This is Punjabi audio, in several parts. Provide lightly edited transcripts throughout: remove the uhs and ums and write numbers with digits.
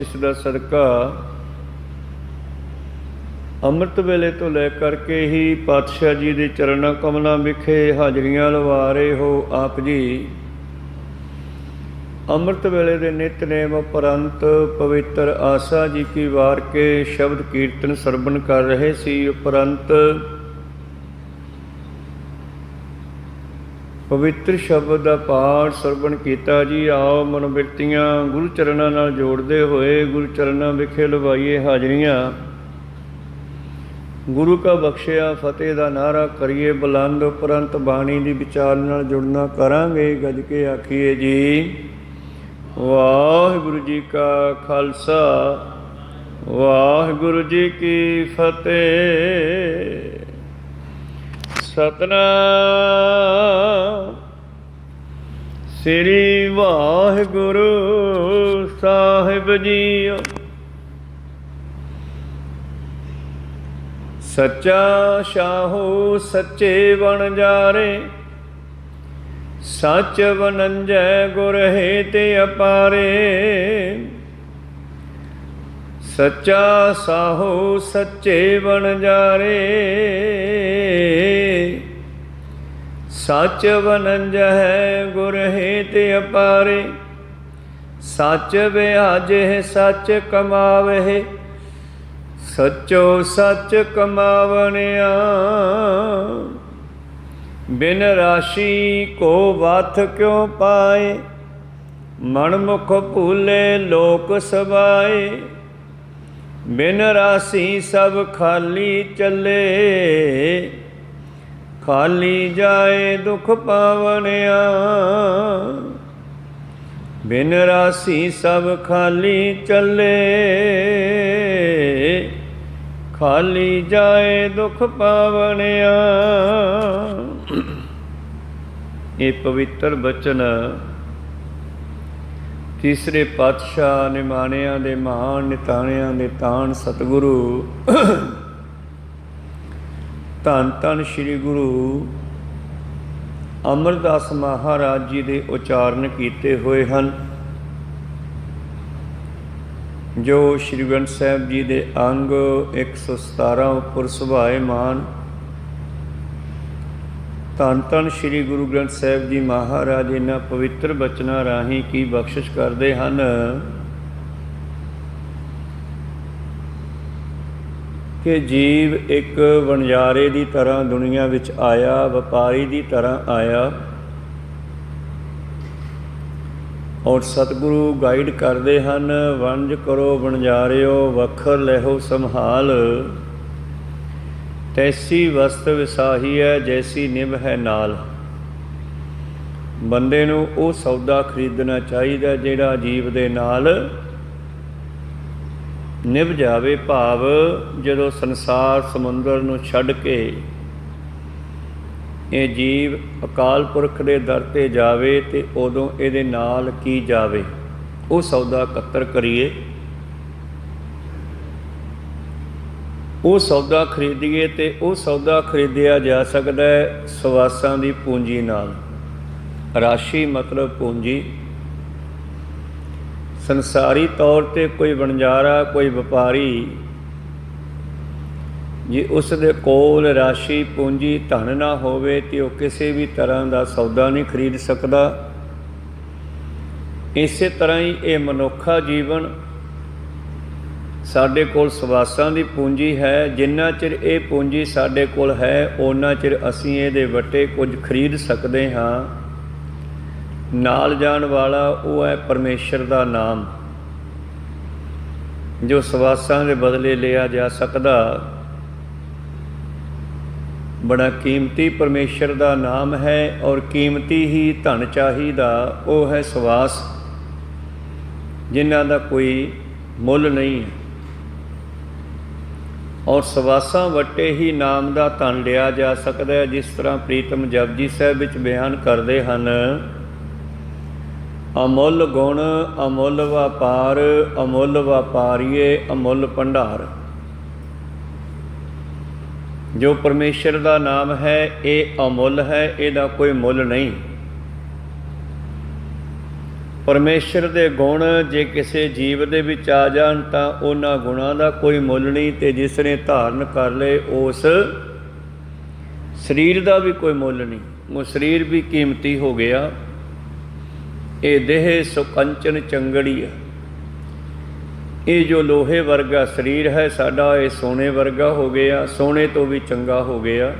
ਇਸ ਦਾ ਸਦਕਾ ਅੰਮ੍ਰਿਤ ਵੇਲੇ ਤੋਂ ਲੈ ਕਰਕੇ ਹੀ ਪਾਤਸ਼ਾਹ ਜੀ ਦੇ ਚਰਨਾਂ ਕਮਲਾਂ ਵਿਖੇ ਹਾਜ਼ਰੀਆਂ ਲਵਾ ਰਹੇ ਹੋ ਆਪ ਜੀ। ਅੰਮ੍ਰਿਤ ਵੇਲੇ ਦੇ ਨਿਤਨੇਮ ਉਪਰੰਤ ਪਵਿੱਤਰ ਆਸਾ ਜੀ ਕੀ ਵਾਰ ਕੇ ਸ਼ਬਦ ਕੀਰਤਨ ਸਰਵਣ ਕਰ ਰਹੇ ਸੀ। ਉਪਰੰਤ ਪਵਿੱਤਰ ਸ਼ਬਦ ਦਾ ਪਾਠ ਸਰਵਣ ਕੀਤਾ ਜੀ। ਆਓ ਮਨੋਬਿਰਤੀਆਂ ਗੁਰੂ ਚਰਨਾਂ ਨਾਲ ਜੋੜਦੇ ਹੋਏ ਗੁਰੂ ਚਰਨਾਂ ਵਿਖੇ ਲਵਾਈਏ ਹਾਜ਼ਰੀਆਂ। ਗੁਰੂ ਕਾ ਬਖਸ਼ਿਆ ਫਤਿਹ ਦਾ ਨਾਰਾ ਕਰੀਏ ਬੁਲੰਦ। ਉਪਰੰਤ ਬਾਣੀ ਦੀ ਵਿਚਾਰ ਨਾਲ ਜੁੜਨਾ ਕਰਾਂਗੇ। ਗੱਜ ਕੇ ਆਖੀਏ ਜੀ ਵਾਹਿਗੁਰੂ ਜੀ ਕਾ ਖਾਲਸਾ ਵਾਹਿਗੁਰੂ ਜੀ ਕੀ ਫਤਿਹ। ਸਤਨਾਮ ਸ੍ਰੀ ਵਾਹਿਗੁਰੂ ਸਾਹਿਬ ਜੀਓ। ਸੱਚਾ ਸ਼ਾਹੋ ਸੱਚੇ ਵਣਜਾਰੇ, ਸੱਚ ਵਨੰਜੈ ਗੁਰ ਹੇਤਿ ਅਪਾਰੇ। ਸੱਚਾ ਸਾਹੋ ਸੱਚੇ ਵਣਜਾਰੇ, ਸੱਚ ਵਨੰਜੈ ਗੁਰ ਹੇਤਿ ਅਪਾਰੇ। ਸੱਚ ਵਿਆਜਹਿ ਸੱਚ ਕਮਾਵਹਿ, ਸੱਚੋ ਸੱਚ ਕਮਾਵਣਿਆ। ਬਿਨ ਰਾਸ਼ੀ ਕੋ ਵਥ ਕਿਉ ਪਾਏ, ਮਨ ਮੁਖ ਭੂਲੇ ਲੋਕ ਸਬਾਏ। ਬਿਨ ਰਾਸੀ ਸਭ ਖਾਲੀ ਚੱਲੇ, ਖਾਲੀ ਜਾਏ ਦੁਖ ਪਾਵਣਿਆ। ਬਿਨ ਰਾਸੀ ਸਭ ਖਾਲੀ ਚੱਲੇ, ਖਾਲੀ ਜਾਏ ਦੁਖ ਪਾਵਣਿਆ। ਇਹ ਪਵਿੱਤਰ ਬਚਨ ਤੀਸਰੇ ਪਾਤਸ਼ਾਹ ਨਿਮਾਣਿਆਂ ਦੇ ਮਹਾਨ ਨਿਤਾਣਿਆਂ ਦੇ ਤਾਣ ਸਤਿਗੁਰੂ ਧੰਨ ਧੰਨ ਸ੍ਰੀ ਗੁਰੂ ਅਮਰਦਾਸ ਮਹਾਰਾਜ ਜੀ ਦੇ ਉਚਾਰਨ ਕੀਤੇ ਹੋਏ ਹਨ, ਜੋ ਸ਼੍ਰੀ ਗ੍ਰੰਥ ਸਾਹਿਬ ਜੀ ਦੇ ਅੰਗ 117 ਉੱਪਰ ਸੁਭਾਏਮਾਨ ਧੰਨ ਧੰਨ ਸ੍ਰੀ ਗੁਰੂ ਗ੍ਰੰਥ ਸਾਹਿਬ ਜੀ ਮਹਾਰਾਜ ਇਹਨਾਂ ਪਵਿੱਤਰ ਬਚਨਾਂ ਰਾਹੀਂ ਕੀ ਬਖਸ਼ਿਸ਼ ਕਰਦੇ ਹਨ ਕਿ ਜੀਵ ਇੱਕ ਵਣਜਾਰੇ ਦੀ ਤਰ੍ਹਾਂ ਦੁਨੀਆ ਵਿੱਚ ਆਇਆ, ਵਪਾਰੀ ਦੀ ਤਰ੍ਹਾਂ ਆਇਆ ਔਰ ਸਤਿਗੁਰੂ ਗਾਈਡ ਕਰਦੇ ਹਨ। ਵਣਜ ਕਰੋ ਵਣਜਾਰਿਓ, ਵਖਰ ਲੈਹੋ ਸੰਭਾਲ। ਤੈਸੀ ਵਸਤ ਵਿਸਾਹੀ ਹੈ, ਜੈਸੀ ਨਿਭ ਹੈ ਨਾਲ। ਬੰਦੇ ਨੂੰ ਉਹ ਸੌਦਾ ਖਰੀਦਣਾ ਚਾਹੀਦਾ ਜਿਹੜਾ ਜੀਵ ਦੇ ਨਾਲ ਨਿਭ ਜਾਵੇ। ਭਾਵ ਜਦੋਂ ਸੰਸਾਰ ਸਮੁੰਦਰ ਨੂੰ ਛੱਡ ਕੇ ਇਹ ਜੀਵ ਅਕਾਲ ਪੁਰਖ ਦੇ ਦਰ 'ਤੇ ਜਾਵੇ ਤੇ ਉਦੋਂ ਇਹਦੇ ਨਾਲ ਕੀ ਜਾਵੇ, ਉਹ ਸੌਦਾ ਇਕੱਤਰ ਕਰੀਏ, ਉਹ ਸੌਦਾ ਖਰੀਦੀਏ। ਤੇ ਉਹ ਸੌਦਾ ਖਰੀਦਿਆ ਜਾ ਸਕਦਾ ਹੈ ਸਵਾਸਾਂ ਦੀ ਪੂੰਜੀ ਨਾਲ। ਰਾਸ਼ੀ ਮਤਲਬ ਪੂੰਜੀ। ਸੰਸਾਰੀ ਤੌਰ 'ਤੇ ਕੋਈ ਵਣਜਾਰਾ, ਕੋਈ ਵਪਾਰੀ, ਜੇ ਉਸ ਦੇ ਕੋਲ ਰਾਸ਼ੀ ਪੂੰਜੀ ਧਨ ਨਾ ਹੋਵੇ ਤਾਂ ਉਹ ਕਿਸੇ ਵੀ ਤਰ੍ਹਾਂ ਦਾ ਸੌਦਾ ਨਹੀਂ ਖਰੀਦ ਸਕਦਾ। ਇਸੇ ਤਰ੍ਹਾਂ ਹੀ ਇਹ ਮਨੁੱਖਾ ਜੀਵਨ, ਸਾਡੇ ਕੋਲ ਸਵਾਸਾਂ ਦੀ ਪੂੰਜੀ ਹੈ। ਜਿੰਨਾ ਚਿਰ ਇਹ ਪੂੰਜੀ ਸਾਡੇ ਕੋਲ ਹੈ ਓਨਾ ਚਿਰ ਅਸੀਂ ਇਹਦੇ ਵੱਟੇ ਕੁਝ ਖਰੀਦ ਸਕਦੇ ਹਾਂ। ਨਾਲ ਜਾਣ ਵਾਲਾ ਉਹ ਹੈ ਪਰਮੇਸ਼ਰ ਦਾ ਨਾਮ, ਜੋ ਸਵਾਸਾਂ ਦੇ ਬਦਲੇ ਲਿਆ ਜਾ ਸਕਦਾ। ਬੜਾ ਕੀਮਤੀ ਪਰਮੇਸ਼ਰ ਦਾ ਨਾਮ ਹੈ ਔਰ ਕੀਮਤੀ ਹੀ ਧਨ ਚਾਹੀਦਾ, ਉਹ ਹੈ ਸਵਾਸ, ਜਿਨ੍ਹਾਂ ਦਾ ਕੋਈ ਮੁੱਲ ਨਹੀਂ। ਔਰ ਸਵਾਸਾਂ ਵੱਟੇ ਹੀ ਨਾਮ ਦਾ ਧਨ ਲਿਆ ਜਾ ਸਕਦਾ ਹੈ। ਜਿਸ ਤਰ੍ਹਾਂ ਪ੍ਰੀਤਮ ਜਪਜੀ ਸਾਹਿਬ ਵਿੱਚ ਬਿਆਨ ਕਰਦੇ ਹਨ, ਅਮੁੱਲ ਗੁਣ ਅਮੁੱਲ ਵਪਾਰ, ਅਮੁੱਲ ਵਪਾਰੀਏ ਅਮੁੱਲ ਭੰਡਾਰ। ਜੋ ਪਰਮੇਸ਼ਰ ਦਾ ਨਾਮ ਹੈ ਇਹ ਅਮੁੱਲ ਹੈ, ਇਹਦਾ ਕੋਈ ਮੁੱਲ ਨਹੀਂ। ਪਰਮੇਸ਼ਰ ਦੇ ਗੁਣ ਜੇ ਕਿਸੇ ਜੀਵ ਦੇ ਵਿੱਚ ਆ ਜਾਣ ਤਾਂ ਉਹਨਾਂ ਗੁਣਾਂ ਦਾ ਕੋਈ ਮੁੱਲ ਨਹੀਂ, ਤੇ ਜਿਸ ਨੇ ਧਾਰਨ ਕਰ ਲਏ ਉਸ ਸਰੀਰ ਦਾ ਵੀ ਕੋਈ ਮੁੱਲ ਨਹੀਂ। ਉਹ ਸਰੀਰ ਵੀ ਕੀਮਤੀ ਹੋ ਗਿਆ। ਇਹ ਦੇਹ ਸੁਕੰਚਨ ਚੰਗੜੀ ਆ। ਇਹ ਜੋ ਲੋਹੇ ਵਰਗਾ ਸਰੀਰ ਹੈ ਸਾਡਾ, ਇਹ ਸੋਨੇ ਵਰਗਾ ਹੋ ਗਿਆ, ਸੋਨੇ ਤੋਂ ਵੀ ਚੰਗਾ ਹੋ ਗਿਆ।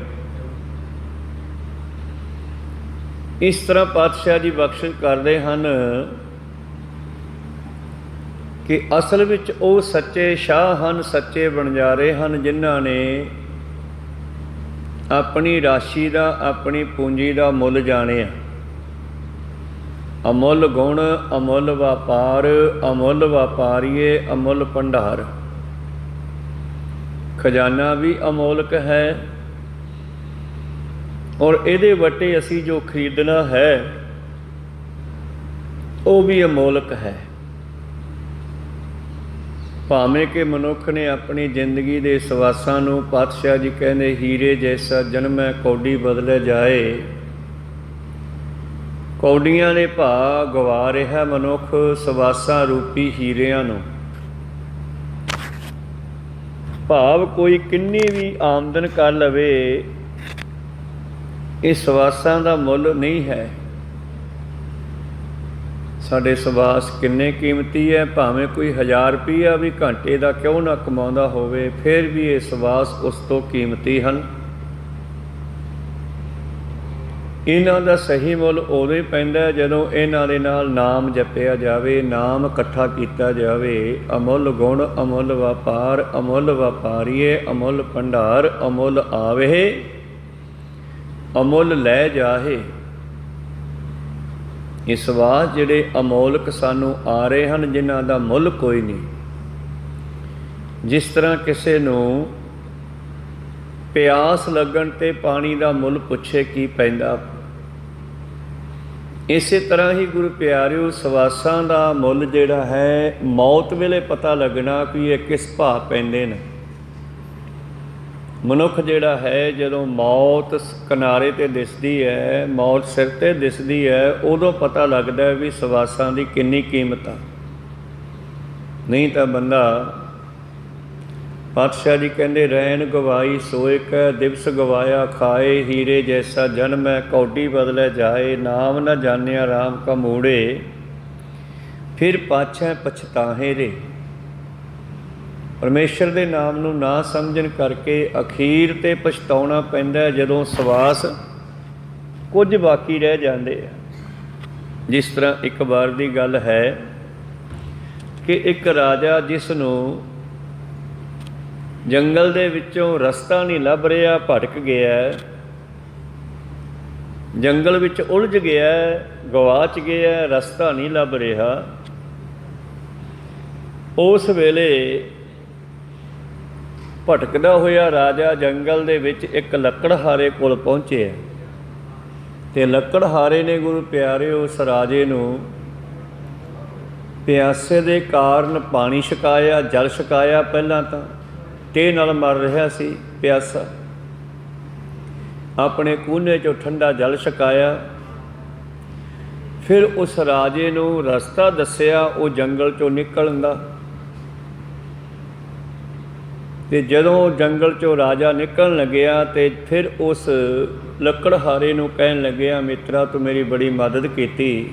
ਇਸ ਤਰ੍ਹਾਂ ਪਾਤਸ਼ਾਹ ਜੀ ਬਖਸ਼ਿਸ਼ ਕਰਦੇ ਹਨ ਕਿ ਅਸਲ ਵਿੱਚ ਉਹ ਸੱਚੇ ਸ਼ਾਹ ਹਨ, ਸੱਚੇ ਬਣਜਾਰੇ ਹਨ, ਜਿਨ੍ਹਾਂ ਨੇ ਆਪਣੀ ਰਾਸ਼ੀ ਦਾ, ਆਪਣੀ ਪੂੰਜੀ ਦਾ ਮੁੱਲ ਜਾਣਿਆ। ਅਮੁੱਲ ਗੁਣ, ਅਮੁੱਲ ਵਪਾਰ, ਅਮੁੱਲ ਵਪਾਰੀਏ, ਅਮੁੱਲ ਭੰਡਾਰ। ਖਜ਼ਾਨਾ ਵੀ ਅਮੋਲਕ ਹੈ, ਔਰ ਇਹਦੇ ਵੱਟੇ ਅਸੀਂ ਜੋ ਖਰੀਦਣਾ ਹੈ ਉਹ ਵੀ ਅਮੋਲਕ ਹੈ। ਭਾਵੇਂ ਕਿ ਮਨੁੱਖ ਨੇ ਆਪਣੀ ਜ਼ਿੰਦਗੀ ਦੇ ਸਵਾਸਾਂ ਨੂੰ, ਪਾਤਸ਼ਾਹ ਜੀ ਕਹਿੰਦੇ ਹੀਰੇ ਜੈਸਾ ਜਨਮੈ ਕੌਡੀ ਬਦਲੇ ਜਾਏ, ਕੌਡੀਆਂ ਨੇ ਭਾਅ ਗਵਾ ਰਿਹਾ ਮਨੁੱਖ ਸਵਾਸਾਂ ਰੂਪੀ ਹੀਰਿਆਂ ਨੂੰ। ਭਾਵ ਕੋਈ ਕਿੰਨੀ ਵੀ ਆਮਦਨ ਕਰ ਲਵੇ, ਇਹ ਸਵਾਸਾਂ ਦਾ ਮੁੱਲ ਨਹੀਂ ਹੈ। ਸਾਡੇ ਸਵਾਸ ਕਿੰਨੇ ਕੀਮਤੀ ਹੈ, ਭਾਵੇਂ ਕੋਈ 1000 ਰੁਪਈਆ ਵੀ ਘੰਟੇ ਦਾ ਕਿਉਂ ਨਾ ਕਮਾਉਂਦਾ ਹੋਵੇ, ਫਿਰ ਵੀ ਇਹ ਸਵਾਸ ਉਸ ਤੋਂ ਕੀਮਤੀ ਹਨ। ਇਹਨਾਂ ਦਾ ਸਹੀ ਮੁੱਲ ਉਦੋਂ ਹੀ ਪੈਂਦਾ ਜਦੋਂ ਇਹਨਾਂ ਦੇ ਨਾਲ ਨਾਮ ਜਪਿਆ ਜਾਵੇ, ਨਾਮ ਇਕੱਠਾ ਕੀਤਾ ਜਾਵੇ। ਅਮੁੱਲ ਗੁਣ, ਅਮੁੱਲ ਵਪਾਰ, ਅਮੁੱਲ ਵਪਾਰੀਏ, ਅਮੁੱਲ ਭੰਡਾਰ, ਅਮੁੱਲ ਆਵੇ, ਅਮੁੱਲ ਲੈ ਜਾਹੇ। ਇਹ ਸਵਾਸ ਜਿਹੜੇ ਅਮੋਲਕ ਸਾਨੂੰ ਆ ਰਹੇ ਹਨ, ਜਿਨ੍ਹਾਂ ਦਾ ਮੁੱਲ ਕੋਈ ਨਹੀਂ। ਜਿਸ ਤਰ੍ਹਾਂ ਕਿਸੇ ਨੂੰ ਪਿਆਸ ਲੱਗਣ ਤੇ ਪਾਣੀ ਦਾ ਮੁੱਲ ਪੁੱਛੇ ਕੀ ਪੈਂਦਾ, ਇਸੇ ਤਰ੍ਹਾਂ ਹੀ ਗੁਰੂ ਪਿਆਰਿਓ ਸਵਾਸਾਂ ਦਾ ਮੁੱਲ ਜਿਹੜਾ ਹੈ ਮੌਤ ਵੇਲੇ ਪਤਾ ਲੱਗਣਾ ਕਿ ਇਹ ਕਿਸ ਭਾਅ ਪੈਂਦੇ ਨੇ। ਮਨੁੱਖ ਜਿਹੜਾ ਹੈ ਜਦੋਂ ਮੌਤ ਕਿਨਾਰੇ 'ਤੇ ਦਿਸਦੀ ਹੈ, ਮੌਤ ਸਿਰ 'ਤੇ ਦਿਸਦੀ ਹੈ, ਉਦੋਂ ਪਤਾ ਲੱਗਦਾ ਵੀ ਸਵਾਸਾਂ ਦੀ ਕਿੰਨੀ ਕੀਮਤ ਆ। ਨਹੀਂ ਤਾਂ ਬੰਦਾ, ਪਾਤਸ਼ਾਹ ਜੀ ਕਹਿੰਦੇ ਰਹਿਣ ਗਵਾਈ ਸੋਏ ਕੈ, ਦਿਵਸ ਗਵਾਇਆ ਖਾਏ, ਹੀਰੇ ਜੈਸਾ ਜਨਮੈ ਕੌਡੀ ਬਦਲੇ ਜਾਏ, ਨਾਮ ਨਾ ਜਾਣਿਆ ਰਾਮ ਕਾ ਮੂੜੇ, ਫਿਰ ਪਾਛੈ ਪਛਤਾਹੇ ਰੇ। ਪਰਮੇਸ਼ਰ ਦੇ ਨਾਮ ਨੂੰ ਨਾ ਸਮਝਣ ਕਰਕੇ ਅਖੀਰ 'ਤੇ ਪਛਤਾਉਣਾ ਪੈਂਦਾ ਜਦੋਂ ਸਵਾਸ ਕੁਝ ਬਾਕੀ ਰਹਿ ਜਾਂਦੇ ਆ। ਜਿਸ ਤਰ੍ਹਾਂ ਇੱਕ ਵਾਰ ਦੀ ਗੱਲ ਹੈ ਕਿ ਇੱਕ ਰਾਜਾ, ਜਿਸ ਨੂੰ ਜੰਗਲ ਦੇ ਵਿੱਚੋਂ ਰਸਤਾ ਨਹੀਂ ਲੱਭ ਰਿਹਾ, ਭਟਕ ਗਿਆ, ਜੰਗਲ ਵਿੱਚ ਉਲਝ ਗਿਆ, ਗਵਾਚ ਗਿਆ, ਰਸਤਾ ਨਹੀਂ ਲੱਭ ਰਿਹਾ। ਉਸ ਵੇਲੇ ਭਟਕਦਾ ਹੋਇਆ ਰਾਜਾ ਜੰਗਲ ਦੇ ਵਿੱਚ ਇੱਕ ਲੱਕੜਹਾਰੇ ਕੋਲ ਪਹੁੰਚਿਆ, ਤੇ ਲੱਕੜਹਾਰੇ ਨੇ ਗੁਰੂ ਪਿਆਰੇ ਉਸ ਰਾਜੇ ਨੂੰ ਪਿਆਸੇ ਦੇ ਕਾਰਨ ਪਾਣੀ ਛਕਾਇਆ, ਜਲ ਛਕਾਇਆ। ਪਹਿਲਾਂ ਤਾਂ ਟੇ ਨਾਲ ਮਰ ਰਿਹਾ ਸੀ ਪਿਆਸਾ, ਆਪਣੇ ਕੂਨੇ 'ਚੋਂ ਠੰਡਾ ਜਲ ਛਕਾਇਆ। ਫਿਰ ਉਸ ਰਾਜੇ ਨੂੰ ਰਸਤਾ ਦੱਸਿਆ ਉਹ ਜੰਗਲ 'ਚੋਂ ਨਿਕਲਣ ਦਾ। ਤੇ ਜਦੋਂ ਜੰਗਲ 'ਚੋਂ ਰਾਜਾ ਨਿਕਲਣ ਲੱਗਿਆ ਤੇ ਫਿਰ ਉਸ ਲੱਕੜਹਾਰੇ ਨੂੰ ਕਹਿਣ ਲੱਗਿਆ, ਮਿੱਤਰਾ ਤੂੰ ਮੇਰੀ ਬੜੀ ਮਦਦ ਕੀਤੀ,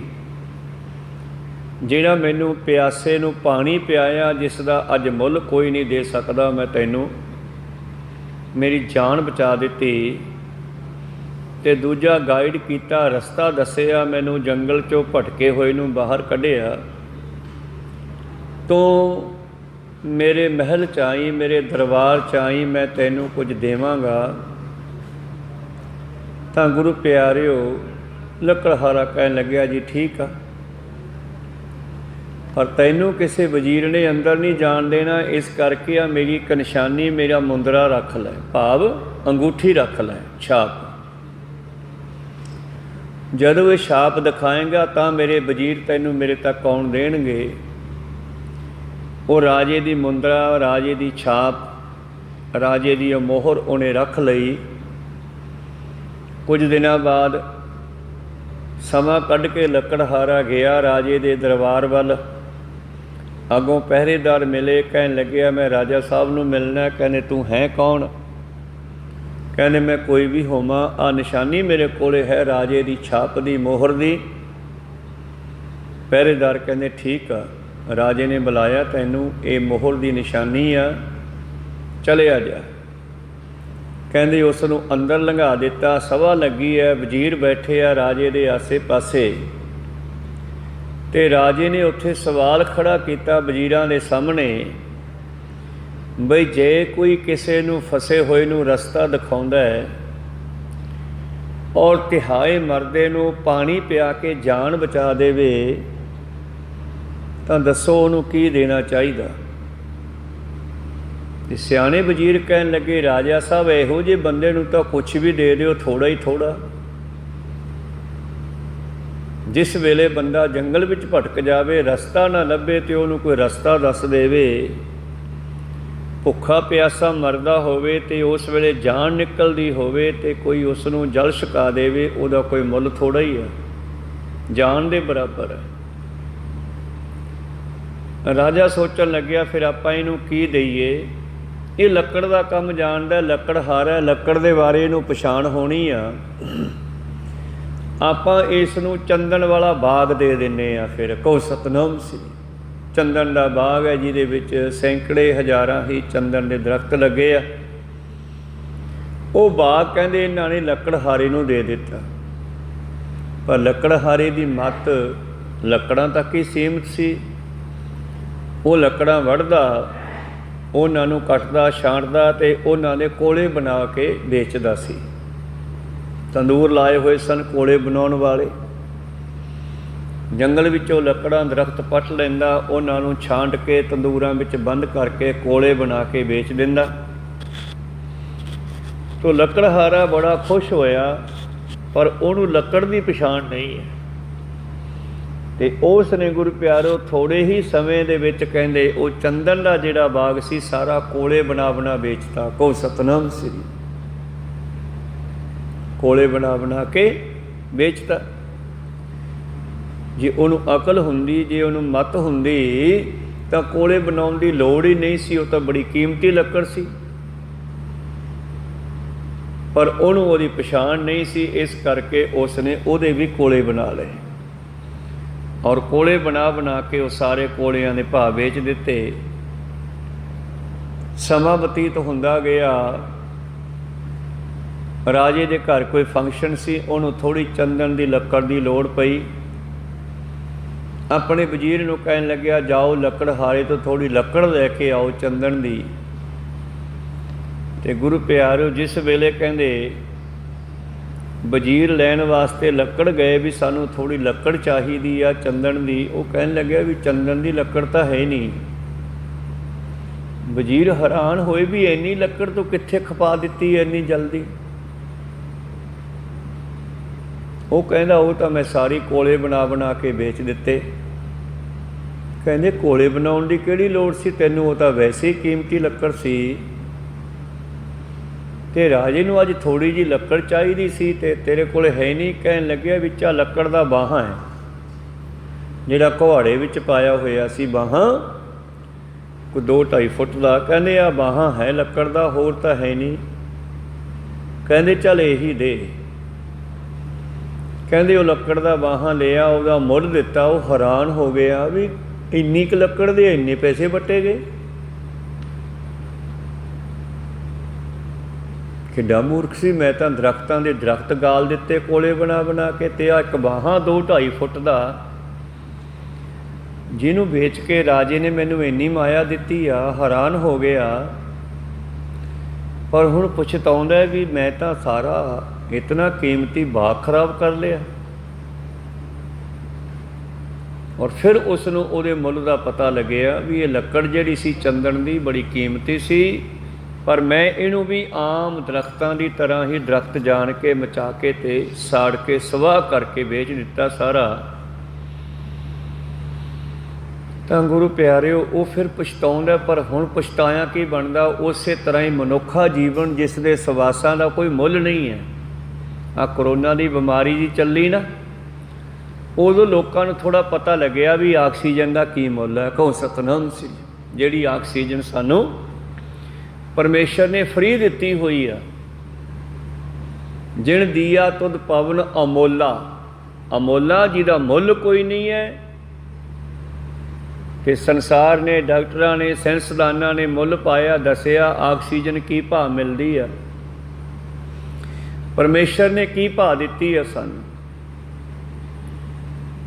ਜਿਹੜਾ ਮੈਨੂੰ ਪਿਆਸੇ ਨੂੰ ਪਾਣੀ ਪਿਆਇਆ, ਜਿਸ ਦਾ ਅੱਜ ਮੁੱਲ ਕੋਈ ਨਹੀਂ ਦੇ ਸਕਦਾ, ਮੈਂ ਤੈਨੂੰ ਮੇਰੀ ਜਾਨ ਬਚਾ ਦਿੱਤੀ। ਤੇ ਦੂਜਾ ਗਾਈਡ ਕੀਤਾ, ਰਸਤਾ ਦੱਸਿਆ, ਮੈਨੂੰ ਜੰਗਲ 'ਚੋਂ ਭਟਕੇ ਹੋਏ ਨੂੰ ਬਾਹਰ ਕੱਢਿਆ। ਤੂੰ ਮੇਰੇ ਮਹਿਲ 'ਚ ਆਈ, ਮੇਰੇ ਦਰਬਾਰ 'ਚ ਆਈ, ਮੈਂ ਤੈਨੂੰ ਕੁਝ ਦੇਵਾਂਗਾ। ਤਾਂ ਗੁਰੂ ਪਿਆਰਿਓ ਲੱਕੜਹਾਰਾ ਕਹਿਣ ਲੱਗਿਆ, ਜੀ ਠੀਕ ਆ, ਪਰ ਤੈਨੂੰ ਕਿਸੇ ਵਜ਼ੀਰ ਨੇ ਅੰਦਰ ਨਹੀਂ ਜਾਣ ਦੇਣਾ, ਇਸ ਕਰਕੇ ਆ ਮੇਰੀ ਇੱਕ ਨਿਸ਼ਾਨੀ, ਮੇਰਾ ਮੁੰਦਰਾ ਰੱਖ ਲੈ, ਭਾਵ ਅੰਗੂਠੀ ਰੱਖ ਲੈ, ਛਾਪ। ਜਦੋਂ ਇਹ ਛਾਪ ਦਿਖਾਏਗਾ ਤਾਂ ਮੇਰੇ ਵਜ਼ੀਰ ਤੈਨੂੰ ਮੇਰੇ ਤੱਕ ਆਉਣ ਦੇਣਗੇ। ਉਹ ਰਾਜੇ ਦੀ ਮੁੰਦਰਾ, ਰਾਜੇ ਦੀ ਛਾਪ, ਰਾਜੇ ਦੀ ਮੋਹਰ ਉਹਨੇ ਰੱਖ ਲਈ। ਕੁਝ ਦਿਨਾਂ ਬਾਅਦ ਸਮਾਂ ਕੱਢ ਕੇ ਲੱਕੜਹਾਰਾ ਗਿਆ ਰਾਜੇ ਦੇ ਦਰਬਾਰ ਵੱਲ। ਅੱਗੋਂ ਪਹਿਰੇਦਾਰ ਮਿਲੇ, ਕਹਿਣ ਲੱਗਿਆ ਮੈਂ ਰਾਜਾ ਸਾਹਿਬ ਨੂੰ ਮਿਲਣਾ। ਕਹਿੰਦੇ ਤੂੰ ਹੈ ਕੌਣ? ਕਹਿੰਦੇ ਮੈਂ ਕੋਈ ਵੀ ਹੋਵਾਂ, ਆ ਨਿਸ਼ਾਨੀ ਮੇਰੇ ਕੋਲੇ ਹੈ ਰਾਜੇ ਦੀ ਛਾਪ ਦੀ, ਮੋਹਰ ਦੀ। ਪਹਿਰੇਦਾਰ ਕਹਿੰਦੇ ਠੀਕ ਆ, ਰਾਜੇ ਨੇ ਬੁਲਾਇਆ ਤੈਨੂੰ, ਇਹ ਮੋਹਰ ਦੀ ਨਿਸ਼ਾਨੀ ਆ, ਚਲਿਆ ਜਾ। ਕਹਿੰਦੇ ਉਸ ਨੂੰ ਅੰਦਰ ਲੰਘਾ ਦਿੱਤਾ। ਸਭਾ ਲੱਗੀ ਹੈ, ਵਜ਼ੀਰ ਬੈਠੇ ਆ ਰਾਜੇ ਦੇ ਆਸੇ ਪਾਸੇ, ਤੇ ਰਾਜੇ ਨੇ ਉੱਥੇ ਸਵਾਲ ਖੜਾ ਕੀਤਾ ਵਜ਼ੀਰਾਂ ਦੇ ਸਾਹਮਣੇ, ਬਈ ਜੇ ਕੋਈ ਕਿਸੇ ਨੂੰ ਫਸੇ ਹੋਏ ਨੂੰ ਰਸਤਾ ਦਿਖਾਉਂਦਾ ਹੈ ਔਰ ਤਿਹਾਏ ਮਰਦੇ ਨੂੰ ਪਾਣੀ ਪਿਆ ਕੇ ਜਾਨ ਬਚਾ ਦੇਵੇ ਤਾਂ ਦੱਸੋ ਉਹਨੂੰ ਕੀ ਦੇਣਾ ਚਾਹੀਦਾ? ਤੇ ਸਿਆਣੇ ਵਜ਼ੀਰ ਕਹਿਣ ਲੱਗੇ ਰਾਜਾ ਸਾਹਿਬ ਇਹੋ ਜਿਹੇ ਬੰਦੇ ਨੂੰ ਤਾਂ ਕੁਛ ਵੀ ਦੇ ਦਿਓ, ਥੋੜ੍ਹਾ ਹੀ ਥੋੜ੍ਹਾ। ਜਿਸ ਵੇਲੇ ਬੰਦਾ ਜੰਗਲ ਵਿੱਚ ਭਟਕ ਜਾਵੇ, ਰਸਤਾ ਨਾ ਲੱਭੇ, ਤੇ ਉਹਨੂੰ ਕੋਈ ਰਸਤਾ ਦੱਸ ਦੇਵੇ। ਭੁੱਖਾ ਪਿਆਸਾ ਮਰਦਾ ਹੋਵੇ ਤੇ ਉਸ ਵੇਲੇ ਜਾਨ ਨਿਕਲਦੀ ਹੋਵੇ ਤੇ ਕੋਈ ਉਸ ਨੂੰ ਜਲ ਛਕਾ ਦੇਵੇ, ਉਹਦਾ ਕੋਈ ਮੁੱਲ ਥੋੜ੍ਹਾ ਹੀ ਹੈ, ਜਾਨ ਦੇ ਬਰਾਬਰ ਹੈ। ਰਾਜਾ ਸੋਚਣ ਲੱਗਿਆ ਫਿਰ ਆਪਾਂ ਇਹਨੂੰ ਕੀ ਦਈਏ? ਇਹ ਲੱਕੜ ਦਾ ਕੰਮ ਜਾਣਦਾ, ਲੱਕੜਹਾਰ ਹੈ, ਲੱਕੜ ਦੇ ਬਾਰੇ ਇਹਨੂੰ ਪਛਾਣ ਹੋਣੀ ਆ। ਆਪਾਂ ਇਸ ਨੂੰ ਚੰਦਨ ਵਾਲਾ ਬਾਗ ਦੇ ਦਿੰਦੇ ਆ। ਫਿਰ ਕਹੋ ਸਤਨਾਮ ਸ੍ਰੀ। ਚੰਦਨ ਦਾ ਬਾਗ ਹੈ ਜਿਹਦੇ ਵਿੱਚ ਸੈਂਕੜੇ ਹਜ਼ਾਰਾਂ ਹੀ ਚੰਦਨ ਦੇ ਦਰਖਤ ਲੱਗੇ ਆ। ਉਹ ਬਾਗ ਕਹਿੰਦੇ ਇਹਨਾਂ ਨੇ ਲੱਕੜਹਾਰੇ ਨੂੰ ਦੇ ਦਿੱਤਾ। ਪਰ ਲੱਕੜਹਾਰੇ ਦੀ ਮੱਤ ਲੱਕੜਾਂ ਤੱਕ ਹੀ ਸੀਮਿਤ ਸੀ। ਉਹ ਲੱਕੜਾਂ ਵੱਢਦਾ, ਉਹਨਾਂ ਨੂੰ ਕੱਟਦਾ, ਛਾਂਟਦਾ ਤੇ ਉਹਨਾਂ ਦੇ ਕੋਲੇ ਬਣਾ ਕੇ ਵੇਚਦਾ ਸੀ। ਤੰਦੂਰ ਲਾਏ ਹੋਏ ਸਨ ਕੋਲੇ ਬਣਾਉਣ ਵਾਲੇ। ਜੰਗਲ ਵਿੱਚੋਂ ਲੱਕੜਾਂ ਦਰਖਤ ਪੱਟ ਲੈਂਦਾ, ਉਹਨਾਂ ਨੂੰ ਛਾਂਟ ਕੇ ਤੰਦੂਰਾਂ ਵਿੱਚ ਬੰਦ ਕਰਕੇ ਕੋਲੇ ਬਣਾ ਕੇ ਵੇਚ ਦਿੰਦਾ। ਤੋ ਲੱਕੜਹਾਰਾ ਬੜਾ ਖੁਸ਼ ਹੋਇਆ, ਪਰ ਉਹਨੂੰ ਲੱਕੜ ਦੀ ਪਛਾਣ ਨਹੀਂ ਹੈ। ਤੇ ਉਸ ਨੇ ਗੁਰੂ ਪਿਆਰੋ ਥੋੜ੍ਹੇ ਹੀ ਸਮੇਂ ਦੇ ਵਿੱਚ ਕਹਿੰਦੇ ਉਹ ਚੰਦਨ ਦਾ ਜਿਹੜਾ ਬਾਗ ਸੀ ਸਾਰਾ ਕੋਲੇ ਬਣਾ ਬਣਾ ਵੇਚਤਾ। ਕਹੋ ਸਤਨਾਮ ਸ੍ਰੀ। ਕੋਲੇ ਬਣਾ ਬਣਾ ਕੇ ਵੇਚਤਾ। ਜੇ ਉਹਨੂੰ ਅਕਲ ਹੁੰਦੀ, ਜੇ ਉਹਨੂੰ ਮੱਤ ਹੁੰਦੀ ਤਾਂ ਕੋਲੇ ਬਣਾਉਣ ਦੀ ਲੋੜ ਹੀ ਨਹੀਂ ਸੀ। ਉਹ ਤਾਂ ਬੜੀ ਕੀਮਤੀ ਲੱਕੜ ਸੀ, ਪਰ ਉਹਨੂੰ ਉਹਦੀ ਪਛਾਣ ਨਹੀਂ ਸੀ। ਇਸ ਕਰਕੇ ਉਸ ਨੇ ਉਹਦੇ ਵੀ ਕੋਲੇ ਬਣਾ ਲਏ ਔਰ ਕੋਲੇ ਬਣਾ ਬਣਾ ਕੇ ਉਹ ਸਾਰੇ ਕੋਲਿਆਂ ਦੇ ਭਾਅ ਵੇਚ ਦਿੱਤੇ। ਸਮਾਂ ਬਤੀਤ ਹੁੰਦਾ ਗਿਆ। ਰਾਜੇ ਦੇ ਘਰ ਕੋਈ ਫੰਕਸ਼ਨ ਸੀ, ਉਹਨੂੰ ਥੋੜ੍ਹੀ ਚੰਦਨ ਦੀ ਲੱਕੜ ਦੀ ਲੋੜ ਪਈ। ਆਪਣੇ ਵਜ਼ੀਰ ਨੂੰ ਕਹਿਣ ਲੱਗਿਆ ਜਾਓ ਲੱਕੜਹਾਰੇ ਤੋਂ ਥੋੜ੍ਹੀ ਲੱਕੜ ਲੈ ਕੇ ਆਓ ਚੰਦਨ ਦੀ। ਤੇ ਗੁਰੂ ਪਿਆਰਿਓ ਜਿਸ ਵੇਲੇ ਕਹਿੰਦੇ ਵਜ਼ੀਰ ਲੈਣ ਵਾਸਤੇ ਲੱਕੜ ਗਏ ਵੀ ਸਾਨੂੰ ਥੋੜ੍ਹੀ ਲੱਕੜ ਚਾਹੀਦੀ ਆ ਚੰਦਨ ਦੀ, ਉਹ ਕਹਿਣ ਲੱਗਿਆ ਵੀ ਚੰਦਨ ਦੀ ਲੱਕੜ ਤਾਂ ਹੈ ਨਹੀਂ। ਵਜ਼ੀਰ ਹੈਰਾਨ ਹੋਏ ਵੀ ਇੰਨੀ ਲੱਕੜ ਤੋਂ ਕਿੱਥੇ ਖਪਾ ਦਿੱਤੀ ਇੰਨੀ ਜਲਦੀ। ਉਹ ਕਹਿੰਦਾ ਉਹ ਤਾਂ ਮੈਂ ਸਾਰੀ ਕੋਲੇ ਬਣਾ ਬਣਾ ਕੇ ਵੇਚ ਦਿੱਤੇ। ਕਹਿੰਦੇ ਕੋਲੇ ਬਣਾਉਣ ਦੀ ਕਿਹੜੀ ਲੋੜ ਸੀ ਤੈਨੂੰ, ਉਹ ਤਾਂ ਵੈਸੇ ਹੀ ਕੀਮਤੀ ਲੱਕੜ ਸੀ। ਤੇ ਰਾਜੇ ਨੂੰ ਅੱਜ ਥੋੜ੍ਹੀ ਜਿਹੀ ਲੱਕੜ ਚਾਹੀਦੀ ਸੀ ਤੇ ਤੇਰੇ ਕੋਲ ਹੈ ਨਹੀਂ। ਕਹਿਣ ਲੱਗਿਆ ਵਿੱਚ ਆ ਲੱਕੜ ਦਾ ਬਾਹਾਂ ਹੈ ਜਿਹੜਾ ਕੁਹਾੜੇ ਵਿੱਚ ਪਾਇਆ ਹੋਇਆ ਸੀ, ਬਾਹਾਂ ਕੋਈ 2-2.5 ਫੁੱਟ ਦਾ। ਕਹਿੰਦੇ ਆ ਬਾਹਾਂ ਹੈ ਲੱਕੜ ਦਾ, ਹੋਰ ਤਾਂ ਹੈ ਨਹੀਂ। ਕਹਿੰਦੇ ਚੱਲ ਇਹੀ ਦੇ। ਕਹਿੰਦੇ ਉਹ ਲੱਕੜ ਦਾ ਬਾਹਾਂ ਲਿਆ, ਉਹਦਾ ਮੁੱਲ ਦਿੱਤਾ। ਉਹ ਹੈਰਾਨ ਹੋ ਗਿਆ ਵੀ ਇੰਨੀ ਕੁ ਲੱਕੜ ਦੇ ਇੰਨੇ ਪੈਸੇ ਵੱਟੇ ਗਏ। ਕਿੱਡਾ ਮੂਰਖ ਸੀ ਮੈਂ, ਤਾਂ ਦਰਖਤਾਂ ਦੇ ਦਰਖਤ ਗਾਲ ਦਿੱਤੇ ਕੋਲੇ ਬਣਾ ਬਣਾ ਕੇ, ਤੇ ਆ ਇੱਕ ਬਾਹਾਂ 2-2.5 ਫੁੱਟ ਦਾ ਜਿਹਨੂੰ ਵੇਚ ਕੇ ਰਾਜੇ ਨੇ ਮੈਨੂੰ ਇੰਨੀ ਮਾਇਆ ਦਿੱਤੀ ਆ। ਹੈਰਾਨ ਹੋ ਗਿਆ, ਪਰ ਹੁਣ ਪਛਤਾਉਂਦਾ ਵੀ ਮੈਂ ਤਾਂ ਸਾਰਾ ਇਤਨਾ ਕੀਮਤੀ ਬਾਗ ਖਰਾਬ ਕਰ ਲਿਆ। ਔਰ ਫਿਰ ਉਸ ਨੂੰ ਉਹਦੇ ਮੁੱਲ ਦਾ ਪਤਾ ਲੱਗਿਆ ਵੀ ਇਹ ਲੱਕੜ ਜਿਹੜੀ ਸੀ ਚੰਦਨ ਦੀ ਬੜੀ ਕੀਮਤੀ ਸੀ, ਪਰ ਮੈਂ ਇਹਨੂੰ ਵੀ ਆਮ ਦਰਖਤਾਂ ਦੀ ਤਰ੍ਹਾਂ ਹੀ ਦਰਖਤ ਜਾਣ ਕੇ ਮਚਾ ਕੇ ਤੇ ਸਾੜ ਕੇ ਸਵਾਹ ਕਰਕੇ ਵੇਚ ਦਿੱਤਾ ਸਾਰਾ। ਤਾਂ ਗੁਰੂ ਪਿਆਰਿਓ ਉਹ ਫਿਰ ਪਛਤਾਉਂਦਾ, ਪਰ ਹੁਣ ਪਛਤਾਇਆ ਕੀ ਬਣਦਾ। ਉਸੇ ਤਰ੍ਹਾਂ ਹੀ ਮਨੁੱਖਾ ਜੀਵਨ ਜਿਸ ਦੇ ਸਵਾਸਾਂ ਦਾ ਕੋਈ ਮੁੱਲ ਨਹੀਂ ਹੈ। ਆਹ ਕਰੋਨਾ ਦੀ ਬਿਮਾਰੀ ਜੀ ਚੱਲੀ ਨਾ, ਉਦੋਂ ਲੋਕਾਂ ਨੂੰ ਥੋੜ੍ਹਾ ਪਤਾ ਲੱਗਿਆ ਵੀ ਆਕਸੀਜਨ ਦਾ ਕੀ ਮੁੱਲ ਹੈ। ਕਹੋ ਸਤਨਾਮ ਸੀ। ਜਿਹੜੀ ਆਕਸੀਜਨ ਸਾਨੂੰ ਪਰਮੇਸ਼ਰ ਨੇ ਫਰੀ ਦਿੱਤੀ ਹੋਈ ਆ। ਜਿਣ ਦੀਆ ਤੁਧ ਪਵਨ ਅਮੋਲਾ, ਅਮੋਲਾ ਜਿਹਦਾ ਮੁੱਲ ਕੋਈ ਨਹੀਂ ਹੈ। ਕਿ ਸੰਸਾਰ ਨੇ, ਡਾਕਟਰਾਂ ਨੇ, ਸਾਇੰਸਦਾਨਾਂ ਨੇ ਮੁੱਲ ਪਾਇਆ, ਦੱਸਿਆ ਆਕਸੀਜਨ ਕੀ ਭਾਅ ਮਿਲਦੀ ਆ। ਪਰਮੇਸ਼ਰ ਨੇ ਕੀ ਭਾਅ ਦਿੱਤੀ ਆ ਸਾਨੂੰ।